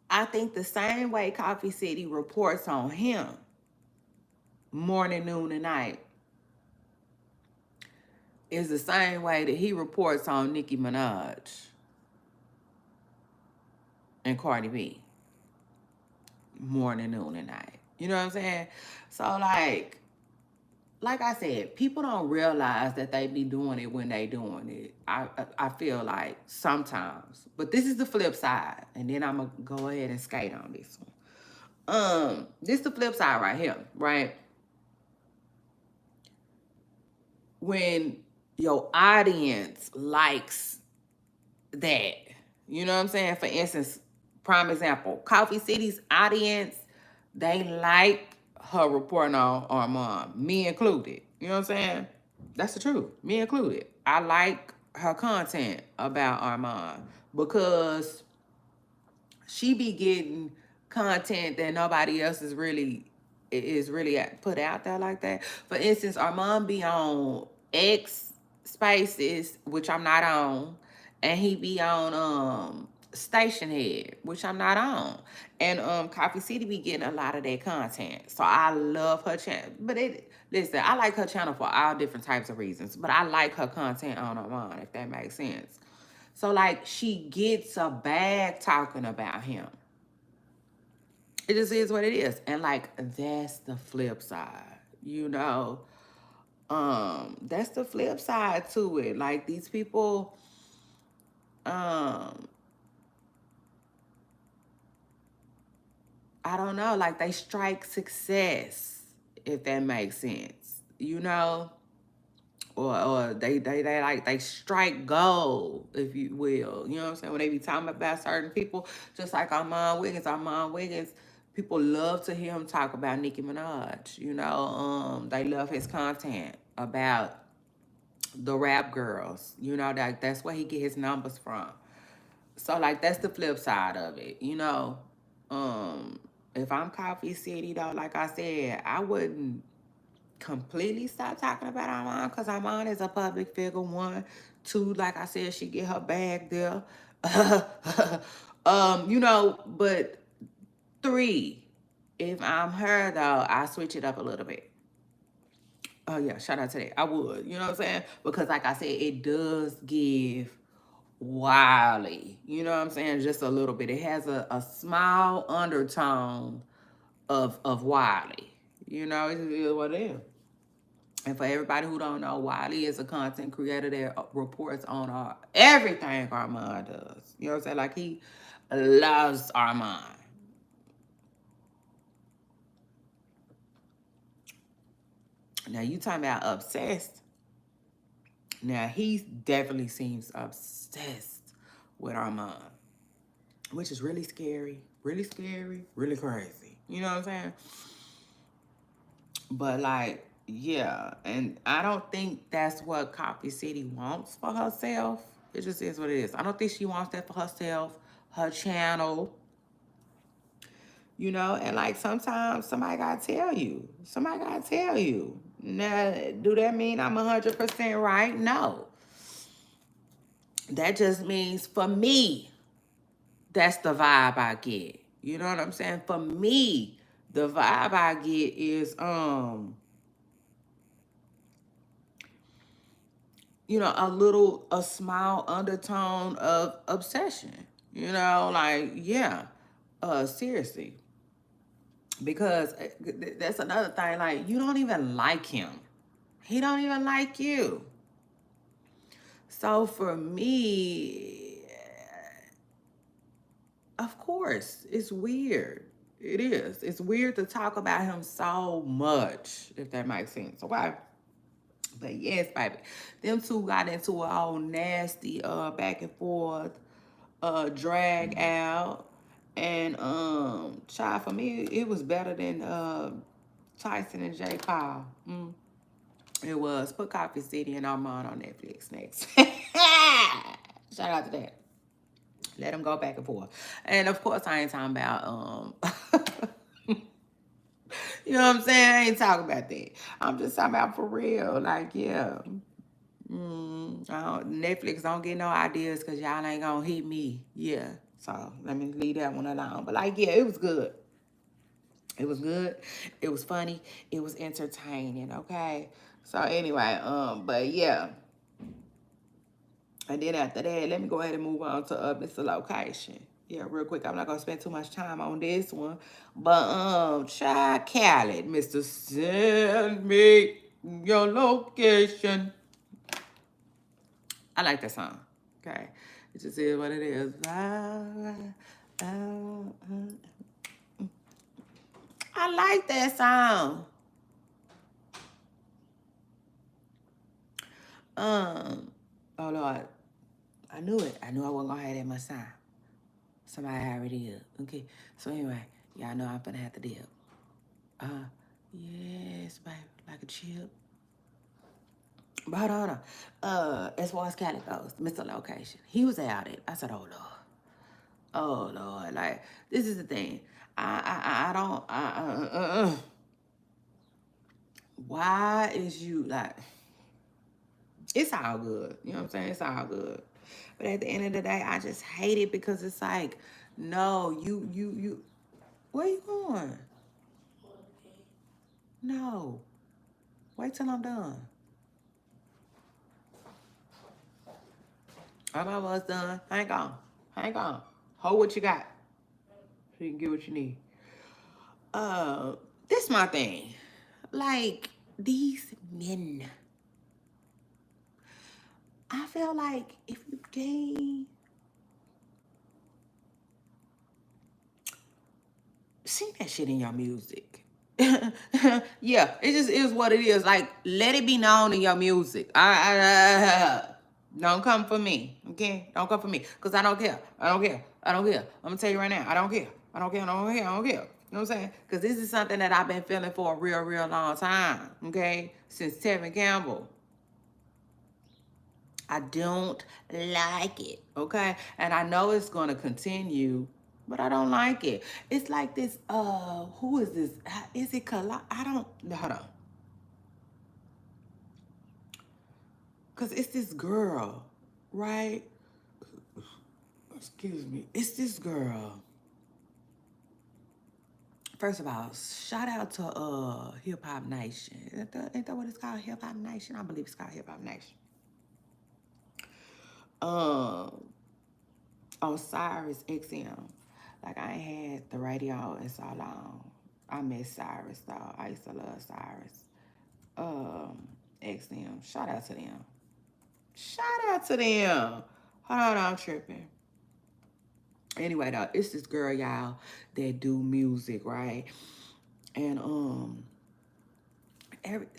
I think the same way Coffee City reports on him morning, noon, and night is the same way that he reports on Nicki Minaj and Cardi B morning, noon, and night. You know what I'm saying? So like I said, people don't realize that they be doing it when they doing it. I feel like sometimes, but this is the flip side, and then I'm gonna go ahead and skate on this one. This the flip side right here, right? When your audience likes that. You know what I'm saying? For instance, prime example, Coffee City's audience, they like her reporting on Armon, me included. You know what I'm saying? That's the truth, me included. I like her content about Armon because she be getting content that nobody else is really put out there like that. For instance, Armand be on X Spaces, which I'm not on, and he be on Station Head, which I'm not on. And Coffee City be getting a lot of that content. So I love her channel. But listen, I like her channel for all different types of reasons. But I like her content on Armand, if that makes sense. So like, she gets a bag talking about him. It just is what it is. And like, that's the flip side, you know. That's the flip side to it. Like, these people, um, I don't know, like, they strike success, if that makes sense. You know? Or they strike gold, if you will. You know what I'm saying? When they be talking about certain people, just like Armon Wiggins, people love to hear him talk about Nicki Minaj. They love his content about the rap girls. That's where he get his numbers from. So like, that's the flip side of it. Um, if I'm Coffee City though, like I said, I wouldn't completely stop talking about Armon, because Armon is a public figure. One, two, like I said, she get her bag there. But three, if I'm her though, I switch it up a little bit. Oh yeah, shout out to that. I would, you know what I'm saying? Because like I said, it does give Wiley, you know what I'm saying? Just a little bit. It has a small undertone of Wiley. It is what it is. And for everybody who don't know, Wiley is a content creator that reports on everything Armand does. You know what I'm saying? Like, he loves Armand. Now, you talking about obsessed. Now, he definitely seems obsessed with Armand, which is really scary, really crazy. You know what I'm saying? But like, yeah, and I don't think that's what Coffee City wants for herself. It just is what it is. I don't think she wants that for herself, her channel. you know, and like sometimes somebody gotta tell you. Somebody gotta tell you. Now, do that mean I'm 100% right? No. That just means for me, that's the vibe I get. You know what I'm saying? For me, the vibe I get is you know, a small undertone of obsession. You know, like, yeah. Seriously. Because that's another thing, like, you don't even like him. He don't even like you. So for me, of course, it's weird. It is. It's weird to talk about him so much, if that makes sense. Okay. But yes, baby. Them two got into a whole nasty back and forth, drag out. And child, for me, it was better than Tyson and J. Paul. It was. Put Coffee City and Armon on Netflix next. Shout out to that. Let them go back and forth. And of course, I ain't talking about you know what I'm saying? I ain't talking about that. I'm just talking about for real. Like, yeah. Netflix don't get no ideas because y'all ain't gonna hit me. Yeah. So let me leave that one alone. But like, yeah, it was good. It was good. It was funny. It was entertaining. Okay. So anyway, but yeah. And then after that, let me go ahead and move on to Mr. Location. Yeah, real quick. I'm not gonna spend too much time on this one. But try Khaled, Mr. Send Me Your Location. I like that song. Okay. It just is what it is. I like that song. Oh Lord. I knew it. I knew I wasn't gonna have that much time. Somebody already did. Okay. So anyway, y'all know I'm gonna have to dip. Yes, baby. Like a chip. But hold on. As far as Cali goes, Mr. Location. He was out it. I said, oh Lord. Oh Lord. Like, this is the thing. I don't why is you like it's all good. You know what I'm saying? It's all good. But at the end of the day, I just hate it because it's like, no, you where you going? No. Wait till I'm done. I'm almost done. Hang on. Hang on. Hold what you got. So you can get what you need. This my thing. Like, these men. I feel like if you gain sing that shit in your music. Yeah, it just is what it is. Like, let it be known in your music. Don't come for me, okay? Don't come for me, cause I don't care. I don't care. I don't care. I'm gonna tell you right now, I don't care. I don't care. I don't care. I don't care. You know what I'm saying? Cause this is something that I've been feeling for a real, real long time. Okay, since Tevin Campbell. I don't like it, okay? And I know it's gonna continue, but I don't like it. It's like this, who is this? Is it I don't, hold on. Because it's this girl, right? Excuse me. It's this girl. First of all, shout out to Hip Hop Nation. Ain't that what it's called? Hip Hop Nation? I believe it's called Hip Hop Nation. Um, Cyrus XM. Like, I ain't had the radio in so long. I miss Cyrus though. I used to love Cyrus. XM. Shout out to them. Shout out to them. Hold on, I'm tripping. Anyway, though, it's this girl, y'all, that do music, right? And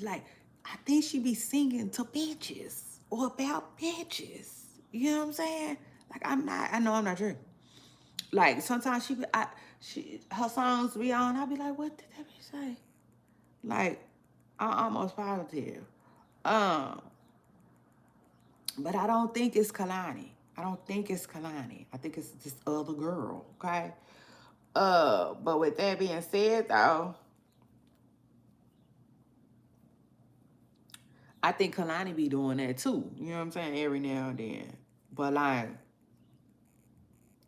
like, I think she be singing to bitches or about bitches. You know what I'm saying? Like, I know I'm not tripping. Like, sometimes her songs be on, I be like, what did that bitch say? Like, I'm almost positive. Um, but I don't think it's Kalani. I don't think it's Kalani. I think it's this other girl, okay? But with that being said, though, I think Kalani be doing that too. You know what I'm saying? Every now and then. But like,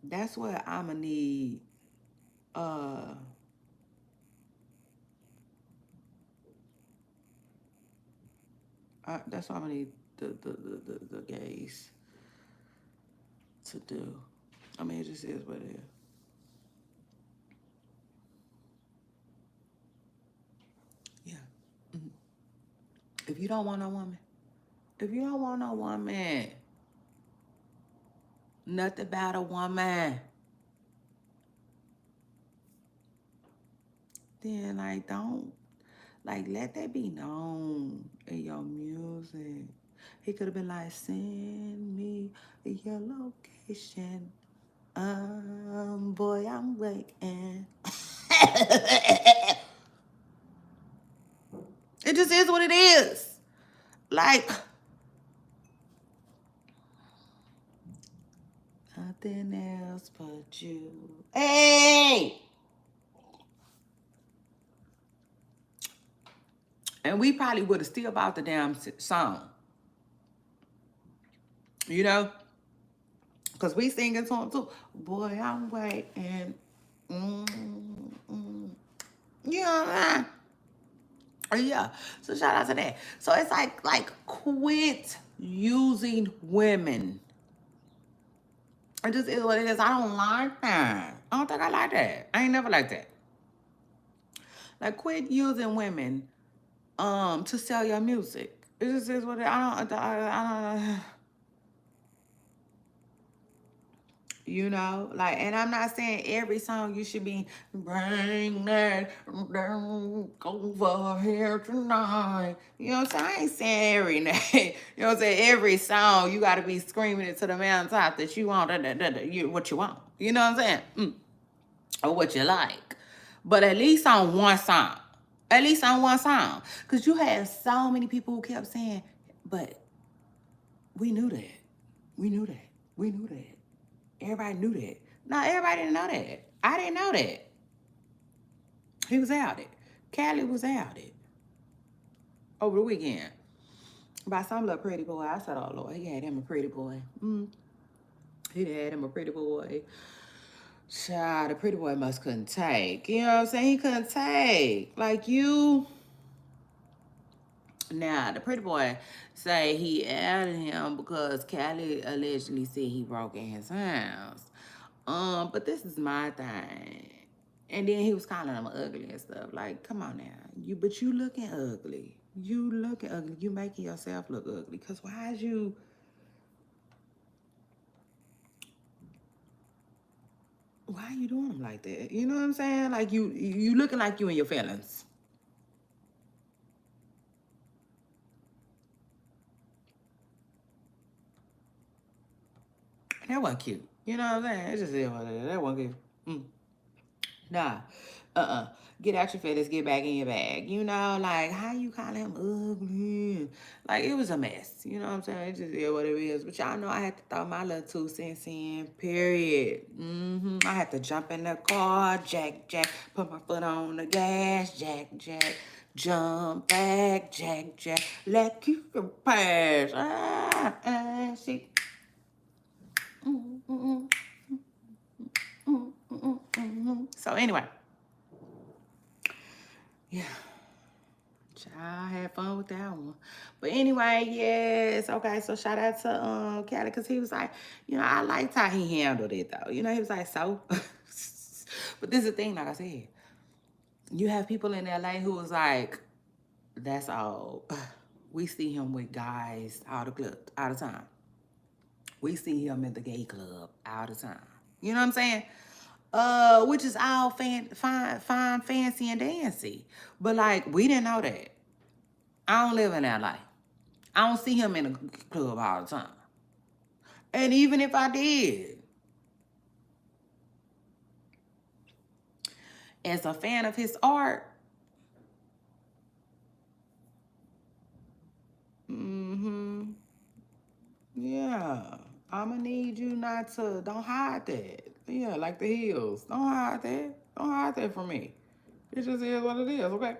that's what I'ma need. Uh, that's what I'ma need the gays to do. I mean, it just is what it is. Yeah. Mhm. If you don't want no woman, if you don't want no woman, nothing about a woman, then like don't like let that be known in your music. He could have been like, send me your location. Boy, I'm waiting. It just is what it is. Like, nothing else but you. Hey! And we probably would have still bought the damn song. You know? Because we singing to him too. Boy, I'm waiting. Mm-mm. You know what I mean? Yeah. So shout out to that. So it's like quit using women. It just is what it is. I don't like that. I don't think I like that. I ain't never like that. Like quit using women to sell your music. It just is what it I don't you know, like, and I'm not saying every song you should be bring that down over here tonight. You know what I'm saying? I ain't saying every night. You know what I'm saying? Every song you got to be screaming it to the mountaintop that you want, what you want. You know what I'm saying? Or what you like. But at least on one song. At least on one song. Because you had so many people who kept saying, but we knew that. We knew that. We knew that. Everybody knew that. No, everybody didn't know that. I didn't know that. He was out it. Callie was out it over the weekend. By some little pretty boy. I said, oh Lord, he had him a pretty boy. He had him a pretty boy. Child, the pretty boy must couldn't take. You know what I'm saying? He couldn't take. Like you. Now, the pretty boy say he added him because Callie allegedly said he broke in his house. But this is my thing. And then he was calling him ugly and stuff. Like, come on now. But you looking ugly. You looking ugly. You making yourself look ugly. Cause why are you doing him like that? You know what I'm saying? Like you looking like you in your feelings. That wasn't cute. You know what I'm saying? It just is what it is. That wasn't cute. Nah. Get out your feelings, get back in your bag. You know, like how you call him ugly. Like it was a mess. You know what I'm saying? It just is what it is. But y'all know I had to throw my little 2 cents in, period. I had to jump in the car, jack, jack, put my foot on the gas, jack, jack, jump back, jack, jack, let you pass. See. So anyway. Yeah. I had fun with that one. But anyway, yes. Okay, so shout out to Callie because he was like, you know, I liked how he handled it though. You know, he was like, so. But this is the thing, like I said, you have people in LA who was like, that's all. We see him with guys all the club, all the time. We see him at the gay club all the time. You know what I'm saying? Which is all fine, fancy, and dancy. But like, we didn't know that. I don't live in LA. I don't see him in the club all the time. And even if I did, as a fan of his art, yeah, I'ma need you not to, don't hide that. Yeah, like the heels. Don't hide that. Don't hide that from me. It just is what it is, okay?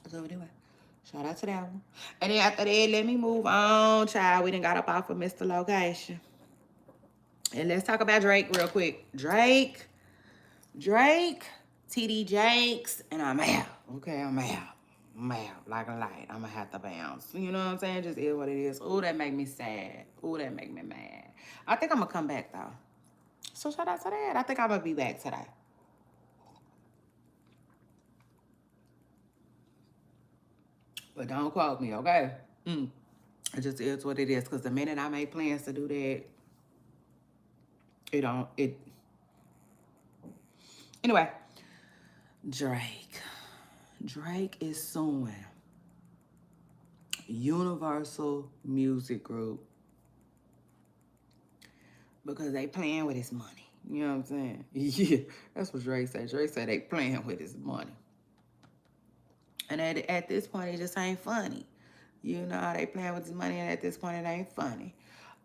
So anyway, shout out to that one. And then after that, let me move on, child. We done got up off of Mr. Location. And let's talk about Drake real quick. Drake, T.D. Jakes, and I'm out. Okay, I'm out. I'm out like a light. I'm gonna have to bounce. You know what I'm saying? Just is what it is. Ooh, that make me sad. Ooh, that make me mad. I think I'm gonna come back though. So shout out to that. I think I'm gonna be back today. But don't quote me, okay? It just is what it is. Cause the minute I make plans to do that, it don't it anyway. Drake. Drake is suing Universal Music Group because they playing with his money. You know what I'm saying? Yeah, that's what Drake said. Drake said they playing with his money. And at this point, it just ain't funny. You know, they playing with his money, and at this point, it ain't funny.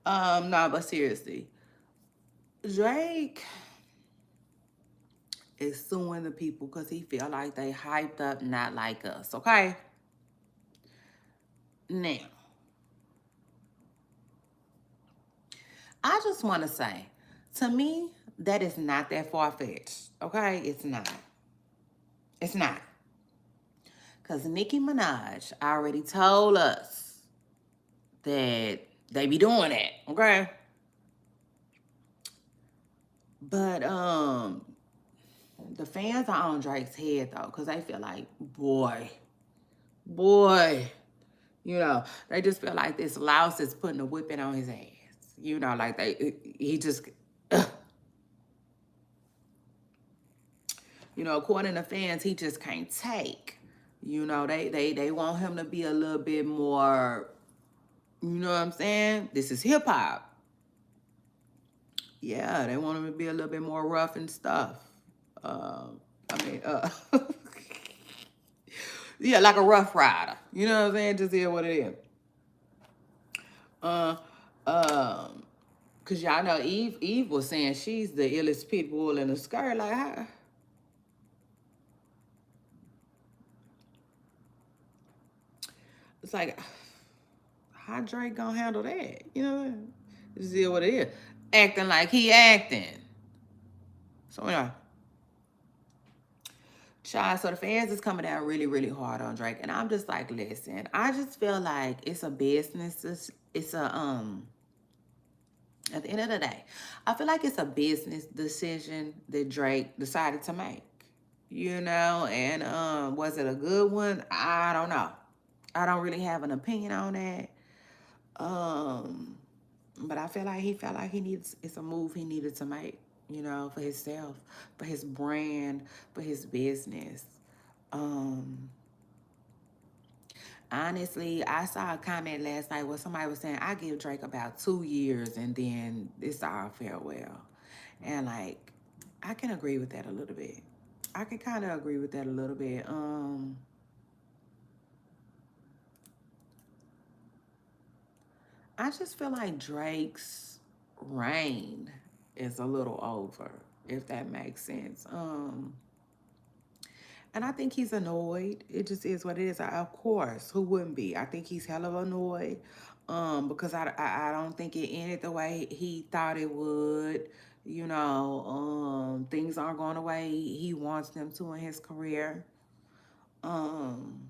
No, but seriously, Drake is suing the people because he feel like they hyped up, not like us. Okay. Now, I just want to say, to me, that is not that far fetched. Okay, it's not. It's not. Because Nicki Minaj already told us that they be doing that, okay? But the fans are on Drake's head though, because they feel like, boy, you know, they just feel like this louse is putting a whipping on his ass. You know, like he just, you know, according to fans, he just can't take. You know, they want him to be a little bit more, you know what I'm saying? This is hip hop. Yeah, they want him to be a little bit more rough and stuff. I mean, yeah, like a rough rider. You know what I'm saying? Just hear what it is. Uh, cause y'all know Eve was saying she's the illest pit bull in the skirt. Like how? It's like how Drake gonna handle that? You know, just hear what it is. Acting like he acting. So anyway. Child, so the fans is coming down really, really hard on Drake. And I'm just like, listen, I just feel like it's a business. It's a at the end of the day, I feel like it's a business decision that Drake decided to make. You know, and was it a good one? I don't know. I don't really have an opinion on that. Um, but I feel like he felt like it's a move he needed to make, you know, for himself, for his brand, for his business. Um, Honestly, I saw a comment last night where somebody was saying I give Drake about 2 years and then it's all farewell. And like I can agree with that a little bit. I can kind of agree with that a little bit. I just feel like Drake's reign is a little over, if that makes sense. And I think he's annoyed. It just is what it is. Of course, who wouldn't be? I think he's hella annoyed because I don't think it ended the way he thought it would. You know, things aren't going the way he wants them to in his career. Um,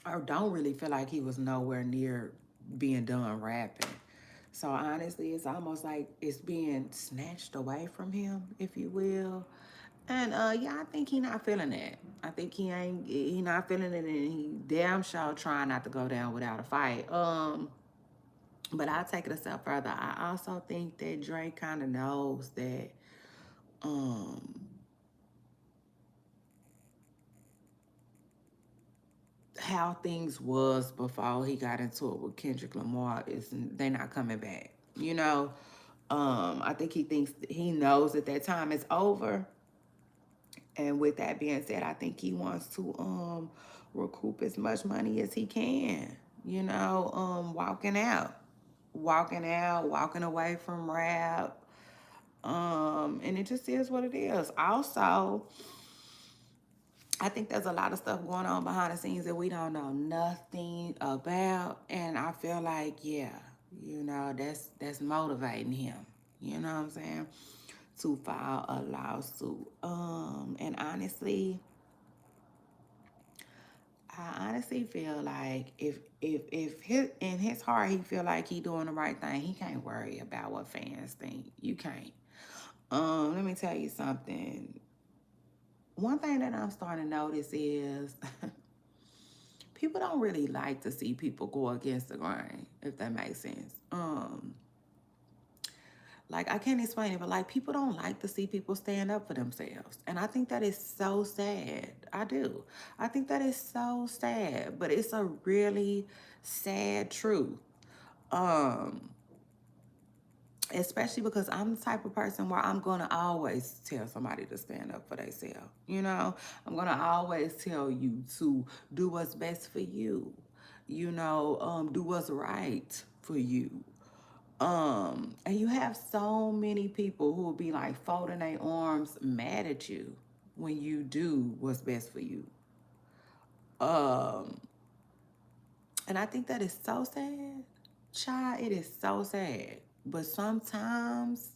I don't really feel like he was nowhere near being done rapping. So honestly, it's almost like it's being snatched away from him, if you will. And yeah, I think he not feeling that. I think he not feeling it, and he damn sure trying not to go down without a fight. But I'll take it a step further. I also think that Drake kind of knows that um how things was before he got into it with Kendrick Lamar is they not coming back. You know, I think he knows that that time is over. And with that being said, I think he wants to recoup as much money as he can. You know, walking away from rap. And it just is what it is. Also, I think there's a lot of stuff going on behind the scenes that we don't know nothing about. And I feel like, yeah, that's motivating him. You know what I'm saying? To file a lawsuit. And I honestly feel like if in his heart he feel like he doing the right thing, he can't worry about what fans think. You can't. Let me tell you something. One thing that I'm starting to notice is people don't really like to see people go against the grain, if that makes sense. Like I can't explain it, but like people don't like to see people stand up for themselves. And I think that is so sad. I do. I think that is so sad, but it's a really sad truth. Um, Especially because I'm the type of person where I'm gonna always tell somebody to stand up for themselves. I'm gonna always tell you to do what's best for you. Do what's right for you. And you have so many people who will be like folding their arms mad at you when you do what's best for you. Um, and I think that is so sad. Child, it is so sad. But sometimes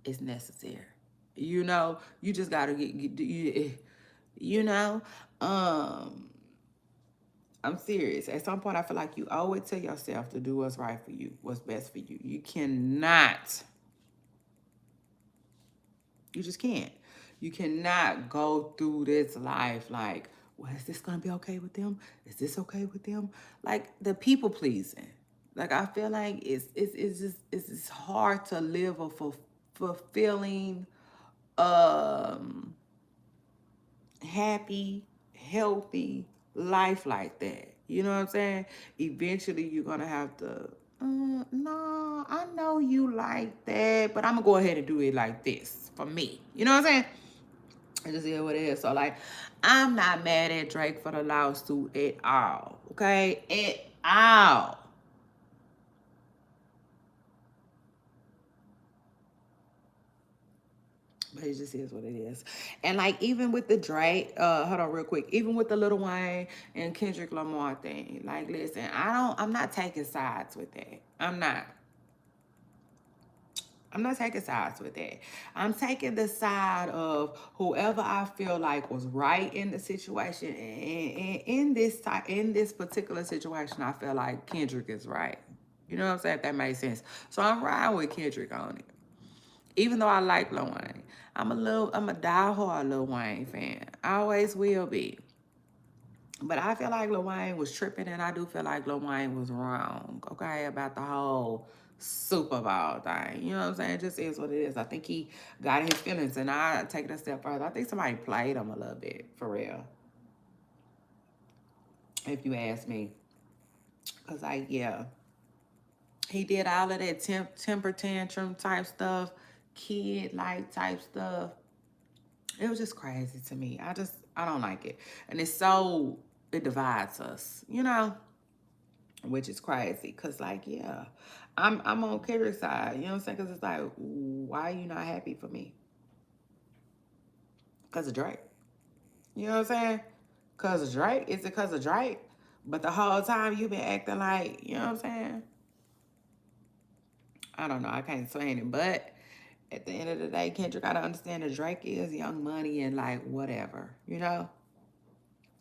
it's necessary. You just gotta you know, um, I'm serious. At some point, I feel like you owe it to yourself to do what's right for you, what's best for you. You just can't. You cannot go through this life like, well, is this gonna be okay with them? Is this okay with them? Like the people pleasing. Like I feel like it's just hard to live a fulfilling, um, happy, healthy life like that. You know what I'm saying? Eventually, you're gonna have to. No, I know you like that, but I'm gonna go ahead and do it like this for me. You know what I'm saying? I just hear what it is. So like, I'm not mad at Drake for the lawsuit at all. Okay, at all. But it just is what it is. And like even with the Drake, hold on real quick, even with the Lil Wayne and Kendrick Lamar thing, like listen, I'm not taking sides with that. I'm not taking sides with that. I'm taking the side of whoever I feel like was right in the situation. And in this particular situation, I feel like Kendrick is right. You know what I'm saying? If that makes sense. So I'm riding with Kendrick on it. Even though I like Lil Wayne, I'm a diehard Lil Wayne fan. I always will be. But I feel like Lil Wayne was tripping, and I do feel like Lil Wayne was wrong, okay, about the whole Super Bowl thing. You know what I'm saying? It just is what it is. I think he got his feelings, and I take it a step further. I think somebody played him a little bit, for real, if you ask me. Because, like, yeah, he did all of that temper tantrum type stuff, kid-like type stuff. It was just crazy to me. I don't like it. And it divides us, which is crazy. Cause like, yeah, I'm on Kendrick's side. You know what I'm saying? Cause it's like, why are you not happy for me? Cause of Drake. You know what I'm saying? Cause of Drake. Is it cause of Drake? But the whole time you've been acting like, you know what I'm saying? I don't know. I can't explain it. But at the end of the day, Kendrick gotta understand that Drake is Young Money and like whatever.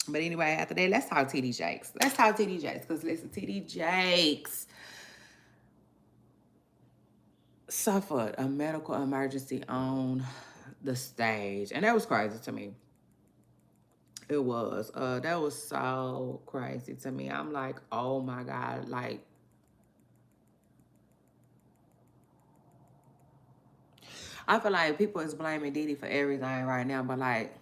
But anyway, after that, let's talk TD Jakes. Let's talk TD Jakes. Cause listen, TD Jakes suffered a medical emergency on the stage, and that was crazy to me. It was. That was so crazy to me. I'm like, oh my god, like I feel like people is blaming Diddy for everything right now, but like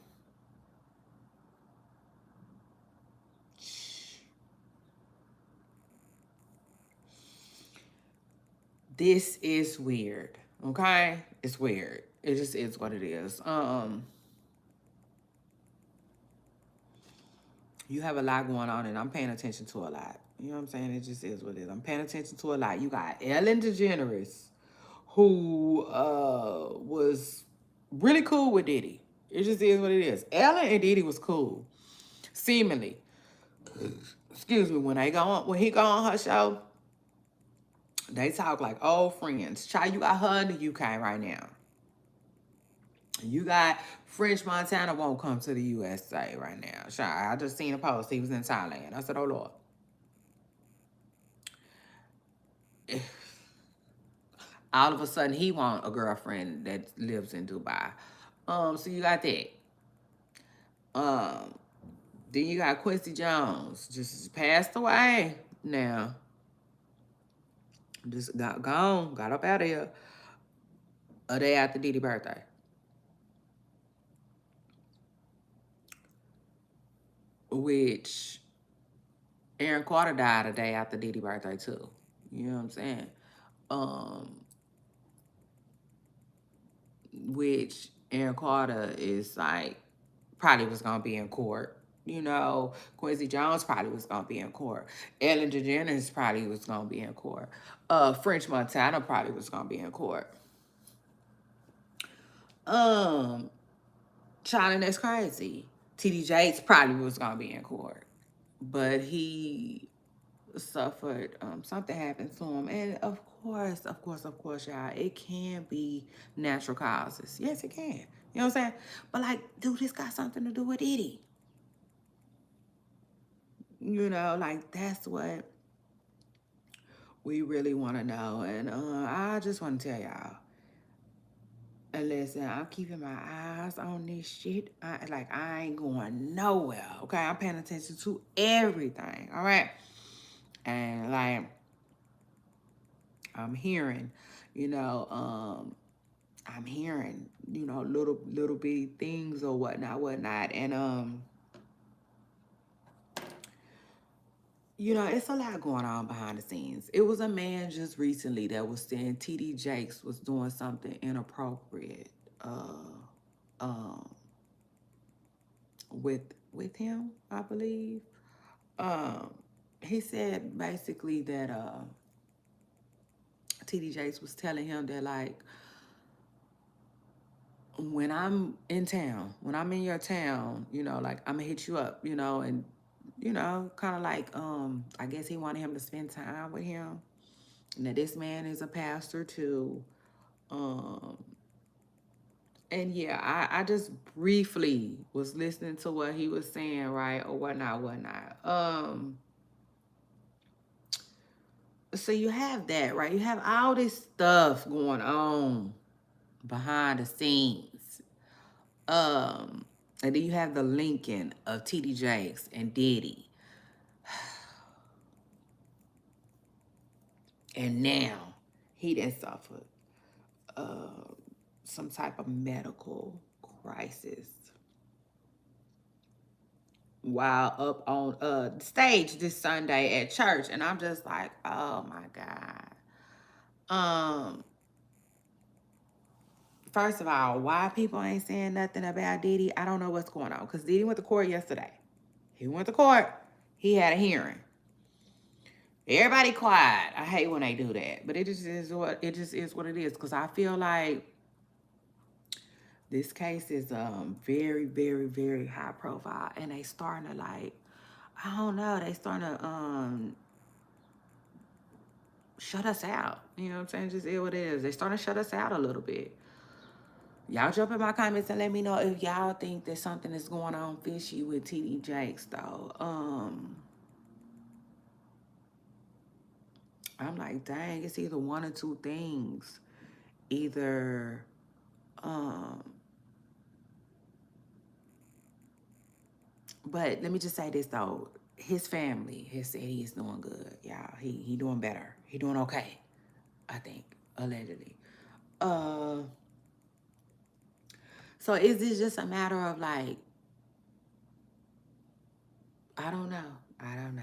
this is weird. Okay, it's weird. It just is what it is. You have a lot going on, and I'm paying attention to a lot. You know what I'm saying? It just is what it is. I'm paying attention to a lot. You got Ellen DeGeneres, who was really cool with Diddy. It just is what it is. Ellen and Diddy was cool, seemingly. Excuse me. When he go on her show, they talk like old friends. Child, you got her in the UK right now. You got French Montana won't come to the USA right now. Child, I just seen a post. He was in Thailand. I said, oh Lord. All of a sudden he want a girlfriend that lives in Dubai. So you got that. Um, then you got Quincy Jones, just passed away now. Just got gone, got up out of here a day after Diddy's birthday. Which Aaron Carter died a day after Diddy's birthday too. You know what I'm saying? Um, which Aaron Carter is like probably was gonna be in court. You know, Quincy Jones probably was gonna be in court. Ellen DeGeneres probably was gonna be in court. French Montana probably was gonna be in court. Um, China, that's crazy. T.D. Jakes probably was gonna be in court, but he suffered something happened to him, and of course, y'all, it can be natural causes. Yes, it can. You know what I'm saying? But like, dude, this got something to do with Diddy. You know, like that's what we really want to know, and I just want to tell y'all. And listen, I'm keeping my eyes on this shit. I ain't going nowhere. Okay, I'm paying attention to everything. All right, and like I'm hearing, you know, I'm hearing, you know, little bitty things or whatnot, and you know, it's a lot going on behind the scenes. It was a man just recently that was saying T.D. Jakes was doing something inappropriate, um, with him, I believe. Um, he said basically that T.D. Jakes was telling him that like when I'm in town, when I'm in your town, you know, like I'm gonna hit you up, you know, and you know, kind of like I guess he wanted him to spend time with him. Now this man is a pastor too. Um and yeah, I just briefly was listening to what he was saying, right, or whatnot. So you have that, right? You have all this stuff going on behind the scenes. Um, and then you have the linking of T.D. Jakes and Diddy. And now he done suffered uh, some type of medical crisis while up on stage this Sunday at church. And I'm just like, oh my God. Um, First of all, why people ain't saying nothing about Diddy, I don't know what's going on. Because Diddy went to court yesterday. He went to court. He had a hearing. Everybody quiet. I hate when they do that, but it just is what it is. Because I feel like this case is very, very, very high profile, and they starting to like, I don't know, they starting to shut us out. You know what I'm saying? Just is what it is. They starting to shut us out a little bit. Y'all jump in my comments and let me know if y'all think that something is going on fishy with T.D. Jakes though. I'm like, dang, it's either one or two things. Either um but let me just say this though. His family has said he's doing good. Y'all. He doing better. He doing okay, I think, allegedly. Uh so is this just a matter of like, I don't know. I don't know.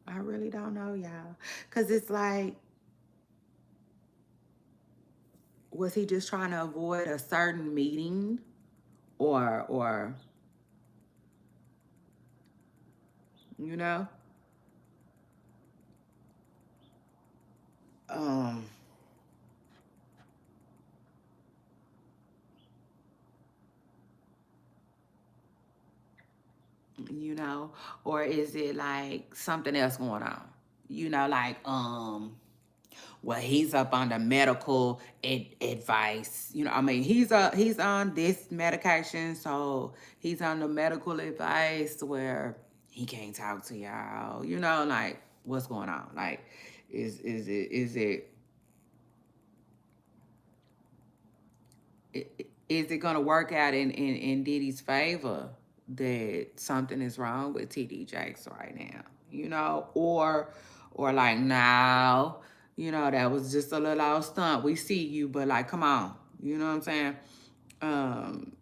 I really don't know, y'all. Cause it's like, was he just trying to avoid a certain meeting? Or you know? Um you know, or is it like something else going on? You know, like well, he's up on the medical advice. You know, I mean, he's on this medication, so he's on the medical advice where he can't talk to y'all. You know, like what's going on? Like, is it gonna work out in Diddy's favor that something is wrong with TD Jakes right now? You know, or like now, you know, that was just a little old stunt. We see you, but like, come on, you know what I'm saying? Um,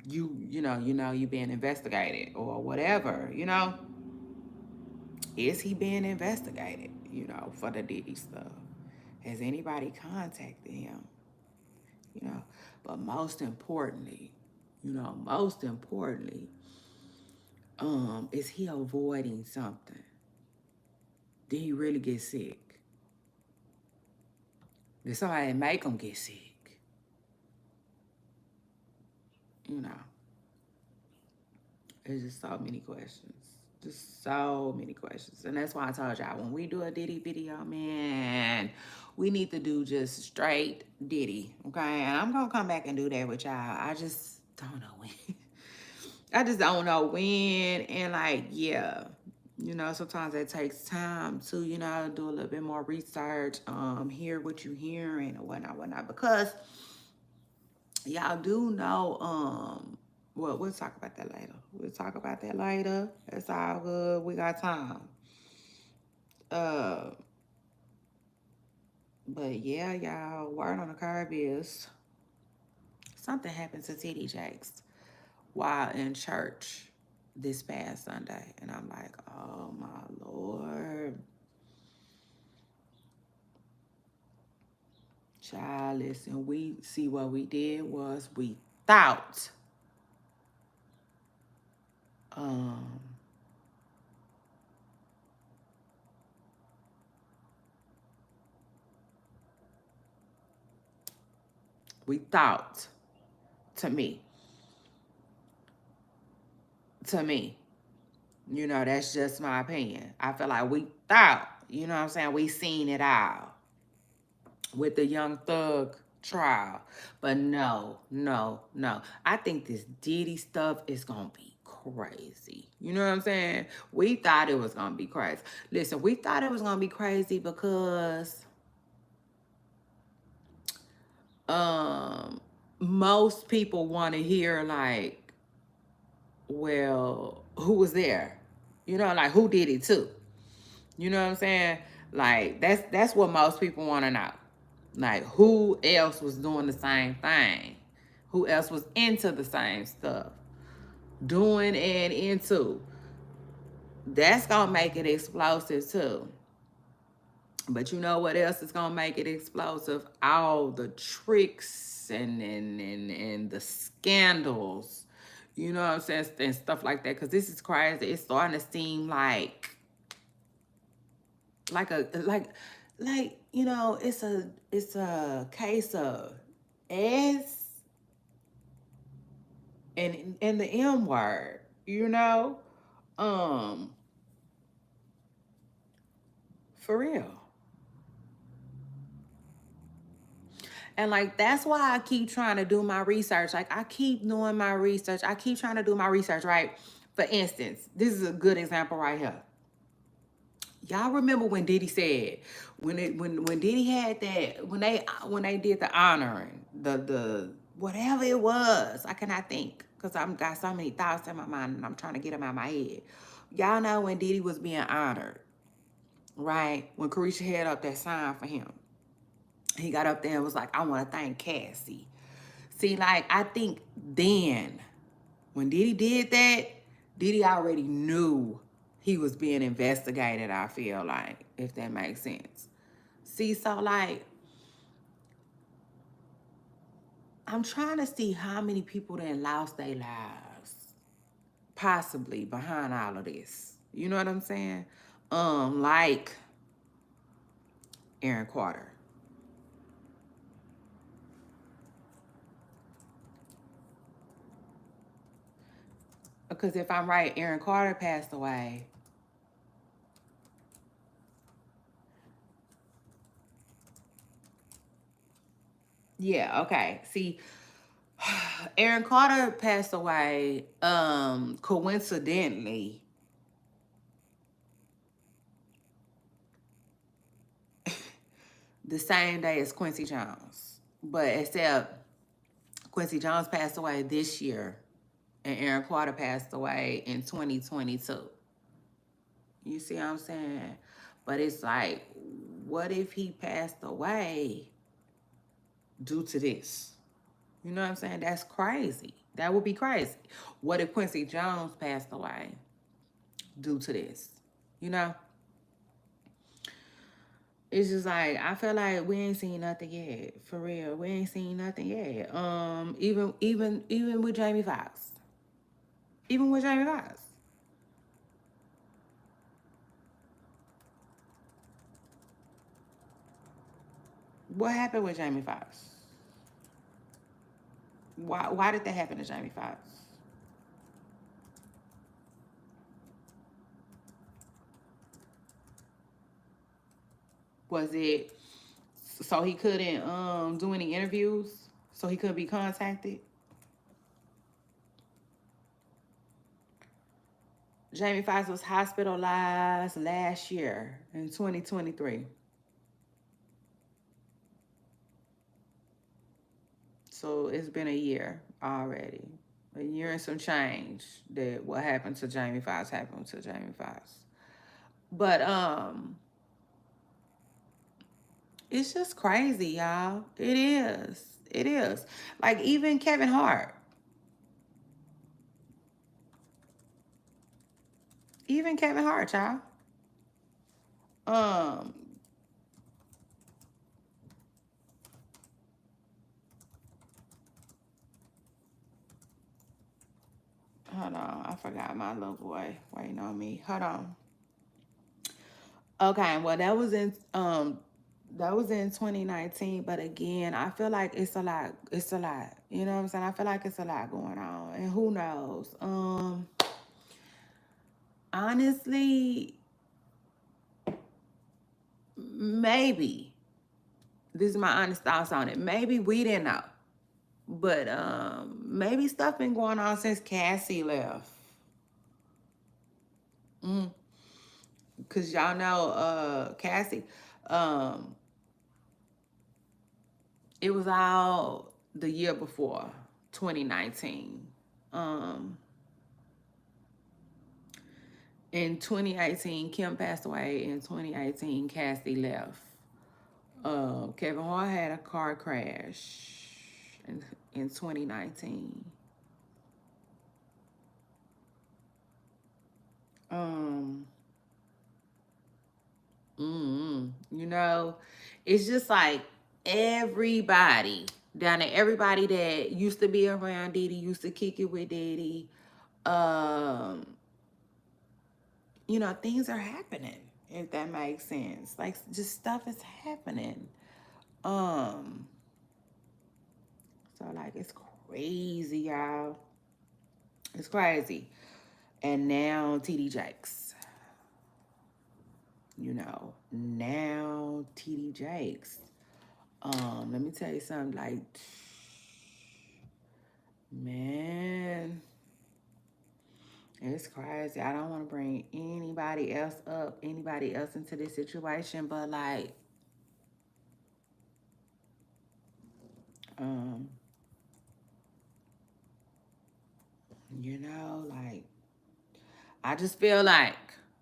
you being investigated or whatever. You know, is he being investigated? You know, for the Diddy stuff. Has anybody contacted him? You know, but most importantly, most importantly, is he avoiding something? Did he really get sick? Did somebody make him get sick? You know, there's just so many questions. Just so many questions. And that's why I told y'all, when we do a Diddy video, man, we need to do just straight Diddy, okay? And I'm going to come back and do that with y'all. I just don't know when. I just don't know when. And like, yeah, you know, sometimes it takes time to, you know, do a little bit more research, hear what you hearing or whatnot. Because y'all do know, well, we'll talk about that later. We'll talk about that later. It's all good. We got time. Uh, but yeah, y'all, word on the curb is something happened to TD Jakes while in church this past Sunday. And I'm like, oh my Lord. Child, listen, we see what we did was thought um we thought to me to me you know, that's just my opinion. I feel like we thought, you know what I'm saying, we seen it all with the Young Thug trial. But no. I think this Diddy stuff is gonna be crazy. You know what I'm saying? We thought it was gonna be crazy. Listen, we thought it was gonna be crazy because um most people want to hear like, well, who was there? You know, like who did it too? You know what I'm saying? Like that's what most people want to know. Like who else was doing the same thing? Who else was into the same stuff? Doing and into. That's gonna make it explosive too. But you know what else is gonna make it explosive? All the tricks and the scandals. You know what I'm saying? And stuff like that. Cause this is crazy. It's starting to seem like you know, it's a case of S and the M word, you know? Um, for real. And like that's why I keep trying to do my research. Like I keep doing my research. I keep trying to do my research, right? For instance, this is a good example right here. Y'all remember when Diddy said when Diddy had that when they did the honoring the whatever it was, I cannot think because I'm got so many thoughts in my mind and I'm trying to get them out of my head. Y'all know when Diddy was being honored, right? When Carisha had up that sign for him, he got up there and was like, "I want to thank Cassie." See, like I think then when Diddy did that, Diddy already knew he was being investigated, I feel like, if that makes sense. See, so like, I'm trying to see how many people then lost their lives, possibly behind all of this. You know what I'm saying? Like Aaron Carter. Because if I'm right, Aaron Carter passed away. Yeah, okay. See, Aaron Carter passed away coincidentally the same day as Quincy Jones. But except Quincy Jones passed away this year and Aaron Carter passed away in 2022. You see what I'm saying? But it's like, what if he passed away due to this? You know what I'm saying? That's crazy. That would be crazy. What if Quincy Jones passed away due to this? You know? It's just like I feel like we ain't seen nothing yet. For real. We ain't seen nothing yet. Even with Jamie Foxx. Even with Jamie Foxx. What happened with Jamie Foxx? Why did that happen to Jamie Foxx? Was it so he couldn't do any interviews? So he couldn't be contacted? Jamie Foxx was hospitalized last year in 2023. So it's been a year already. A year and some change that what happened to Jamie Foxx happened to Jamie Foxx. But it's just crazy, y'all. It is. It is. Like even Kevin Hart. Even Kevin Hart, y'all. Um, hold on. I forgot my little boy waiting on me. Hold on. Okay, well that was in 2019, but again, I feel like it's a lot. It's a lot. You know what I'm saying? I feel like it's a lot going on. And who knows? Honestly, maybe. This is my honest thoughts on it. Maybe we didn't know. But maybe stuff been going on since Cassie left. Cause y'all know Cassie, um, it was all the year before, 2019. Um, in 2018, Kim passed away. In 2018, Cassie left. Kevin Hart had a car crash in 2019. Um, you know, it's just like everybody down there, everybody that used to be around Diddy, used to kick it with Diddy. Um, things are happening, if that makes sense. Like just stuff is happening. Um, so like it's crazy, y'all. It's crazy. And now TD Jakes. Now TD Jakes. Let me tell you something, like, man, it's crazy. I don't want to bring anybody else into this situation, but like, um, like, I just feel like,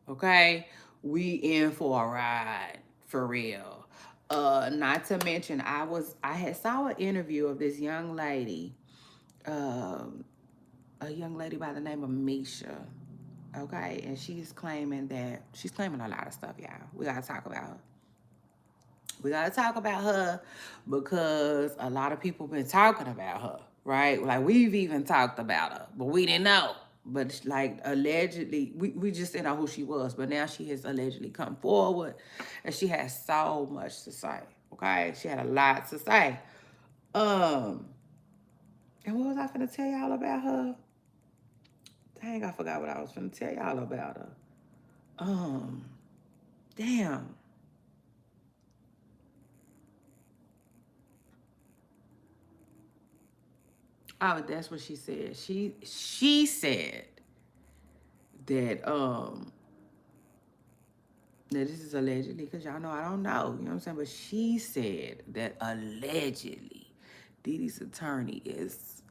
okay, we in for a ride for real. Not to mention, I had saw an interview of this young lady, um, a young lady by the name of Misha. Okay, and she's claiming a lot of stuff, y'all. We gotta talk about her. We gotta talk about her because a lot of people been talking about her, right? Like we've even talked about her, but we didn't know. But like allegedly, we just didn't know who she was, but now she has allegedly come forward and she has so much to say. Okay, she had a lot to say. Um, and what was I gonna tell y'all about her? Dang, I forgot what I was finna tell y'all about her. Um, damn. Oh, that's what she said. She said that now this is allegedly, because y'all know I don't know, you know what I'm saying? But she said that allegedly Diddy's attorney is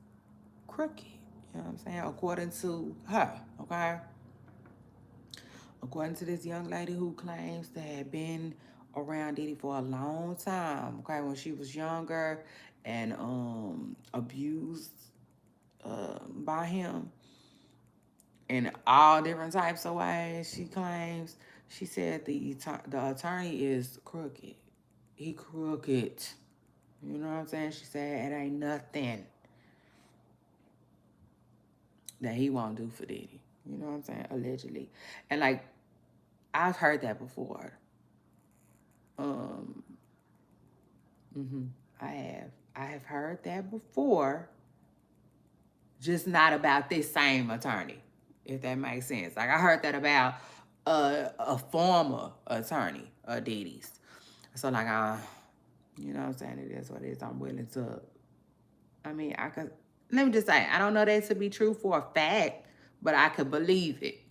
crooked. You know what I'm saying? According to her, okay? According to this young lady who claims to have been around Diddy for a long time, okay, when she was younger and abused by him in all different types of ways, she claims. She said the attorney is crooked. He crooked. You know what I'm saying? She said it ain't nothing that he won't do for Diddy. You know what I'm saying? Allegedly. And like, I've heard that before. Um, hmm I have. I have heard that before, just not about this same attorney, if that makes sense. Like I heard that about a former attorney of Diddy's. So like you know what I'm saying? It is what it is. I'm willing to. I mean, I could. Let me just say, I don't know that to be true for a fact, but I could believe it.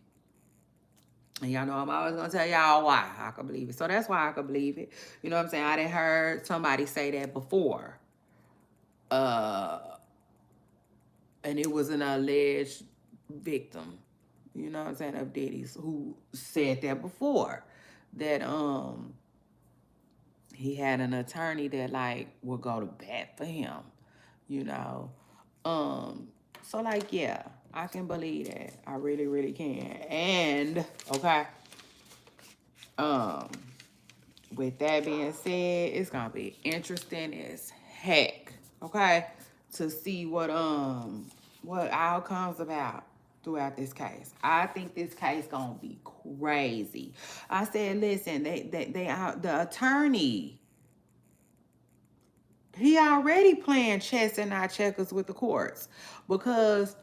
And y'all know I'm always gonna tell y'all why I could believe it. So that's why I could believe it. You know what I'm saying? I didn't heard somebody say that before. Uh and it was an alleged victim, you know what I'm saying, of Diddy's who said that before. That he had an attorney that like would go to bat for him, you know. Um, so like yeah, I can believe that. I really, really can. And okay, um, with that being said, it's gonna be interesting as heck, okay, to see what all comes about throughout this case. I think this case gonna be crazy. I said, listen, they are the attorney. He already playing chess and not checkers with the courts, because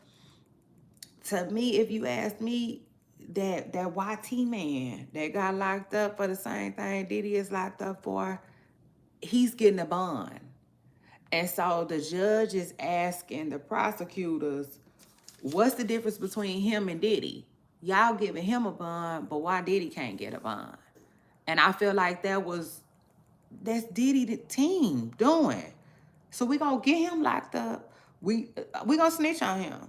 to me, if you ask me, that YT man that got locked up for the same thing Diddy is locked up for, he's getting a bond. And so the judge is asking the prosecutors, what's the difference between him and Diddy? Y'all giving him a bond, but why Diddy can't get a bond? And I feel like that's Diddy the team doing. So we gonna get him locked up. We gonna snitch on him.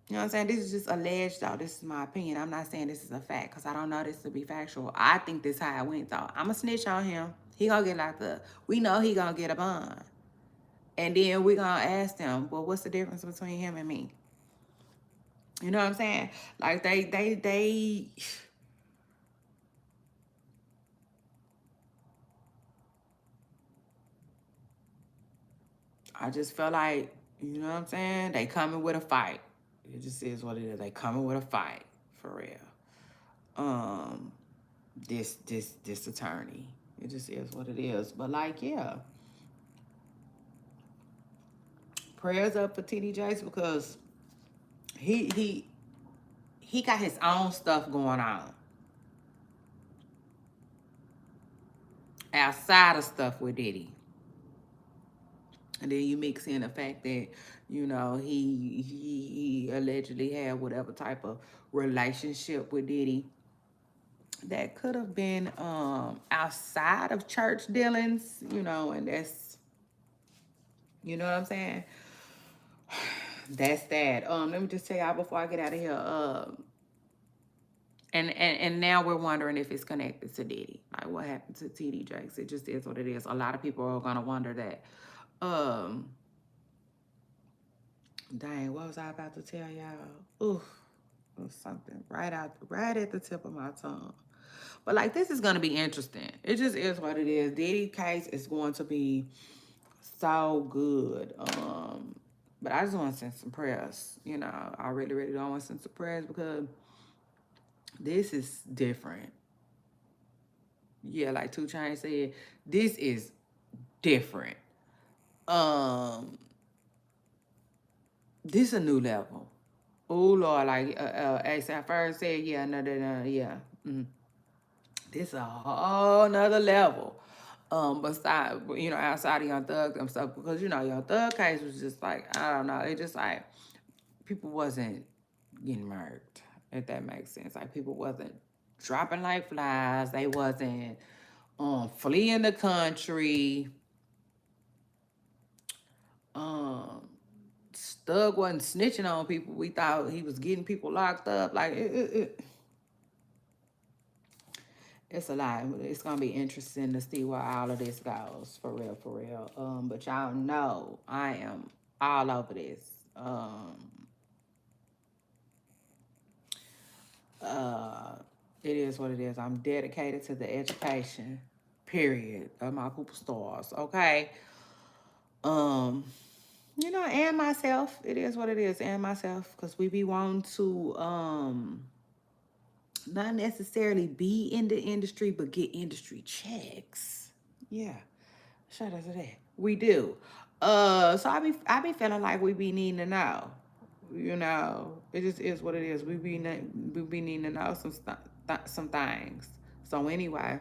You know what I'm saying? This is just alleged, though. This is my opinion. I'm not saying this is a fact because I don't know this to be factual. I think this how it went, though. I'm going to snitch on him. He going to get locked up. We know he going to get a bond. And then we going to ask them, well, what's the difference between him and me? You know what I'm saying? Like, I just feel like, you know what I'm saying? They coming with a fight. It just is what it is. They coming with a fight, for real. This attorney. It just is what it is. But like, yeah. Prayers up for TD Jakes, because he he he got his own stuff going on outside of stuff with Diddy. And then you mix in the fact that, you know, he allegedly had whatever type of relationship with Diddy that could have been outside of church dealings, you know, and that's, you know what I'm saying? That's that. Let me just tell y'all before I get out of here. And now we're wondering if it's connected to Diddy. Like what happened to TD Jakes? It just is what it is. A lot of people are gonna wonder that. Um, Dang, what was I about to tell y'all? Oof, it was something right at the tip of my tongue. But like this is gonna be interesting. It just is what it is. Diddy case is going to be so good. But I just want to send some prayers. You know, I really, really don't want to send some prayers because this is different. Yeah, like 2 Chainz said, this is different. Um, this a new level. Oh Lord, like ASAP first said, yeah, no, no, no, yeah. Mm. This a whole nother level. Beside, outside of Young Thug and stuff, because Young Thug case was just like, I don't know, it just like people wasn't getting murdered, if that makes sense. Like people wasn't dropping like flies. They wasn't fleeing the country. Um Thug wasn't snitching on people. We thought he was getting people locked up. Like it's a lot. It's gonna be interesting to see where all of this goes. For real, for real. But y'all know I am all over this. Uh, it is what it is. I'm dedicated to the education, period, of my group of stars. Okay. Um, and myself. It is what it is, and myself, because we be wanting to not necessarily be in the industry, but get industry checks. Yeah. Shout out to that. We do. So I be feeling like we be needing to know. It just is what it is. We be needing to know some things. So anyway,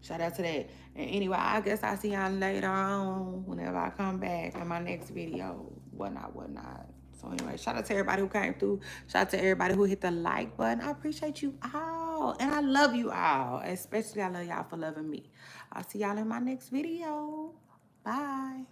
shout out to that. And anyway, I guess I'll see y'all later on whenever I come back in my next video. Whatnot, whatnot. So anyway, shout out to everybody who came through. Shout out to everybody who hit the like button. I appreciate you all. And I love you all. Especially I love y'all for loving me. I'll see y'all in my next video. Bye.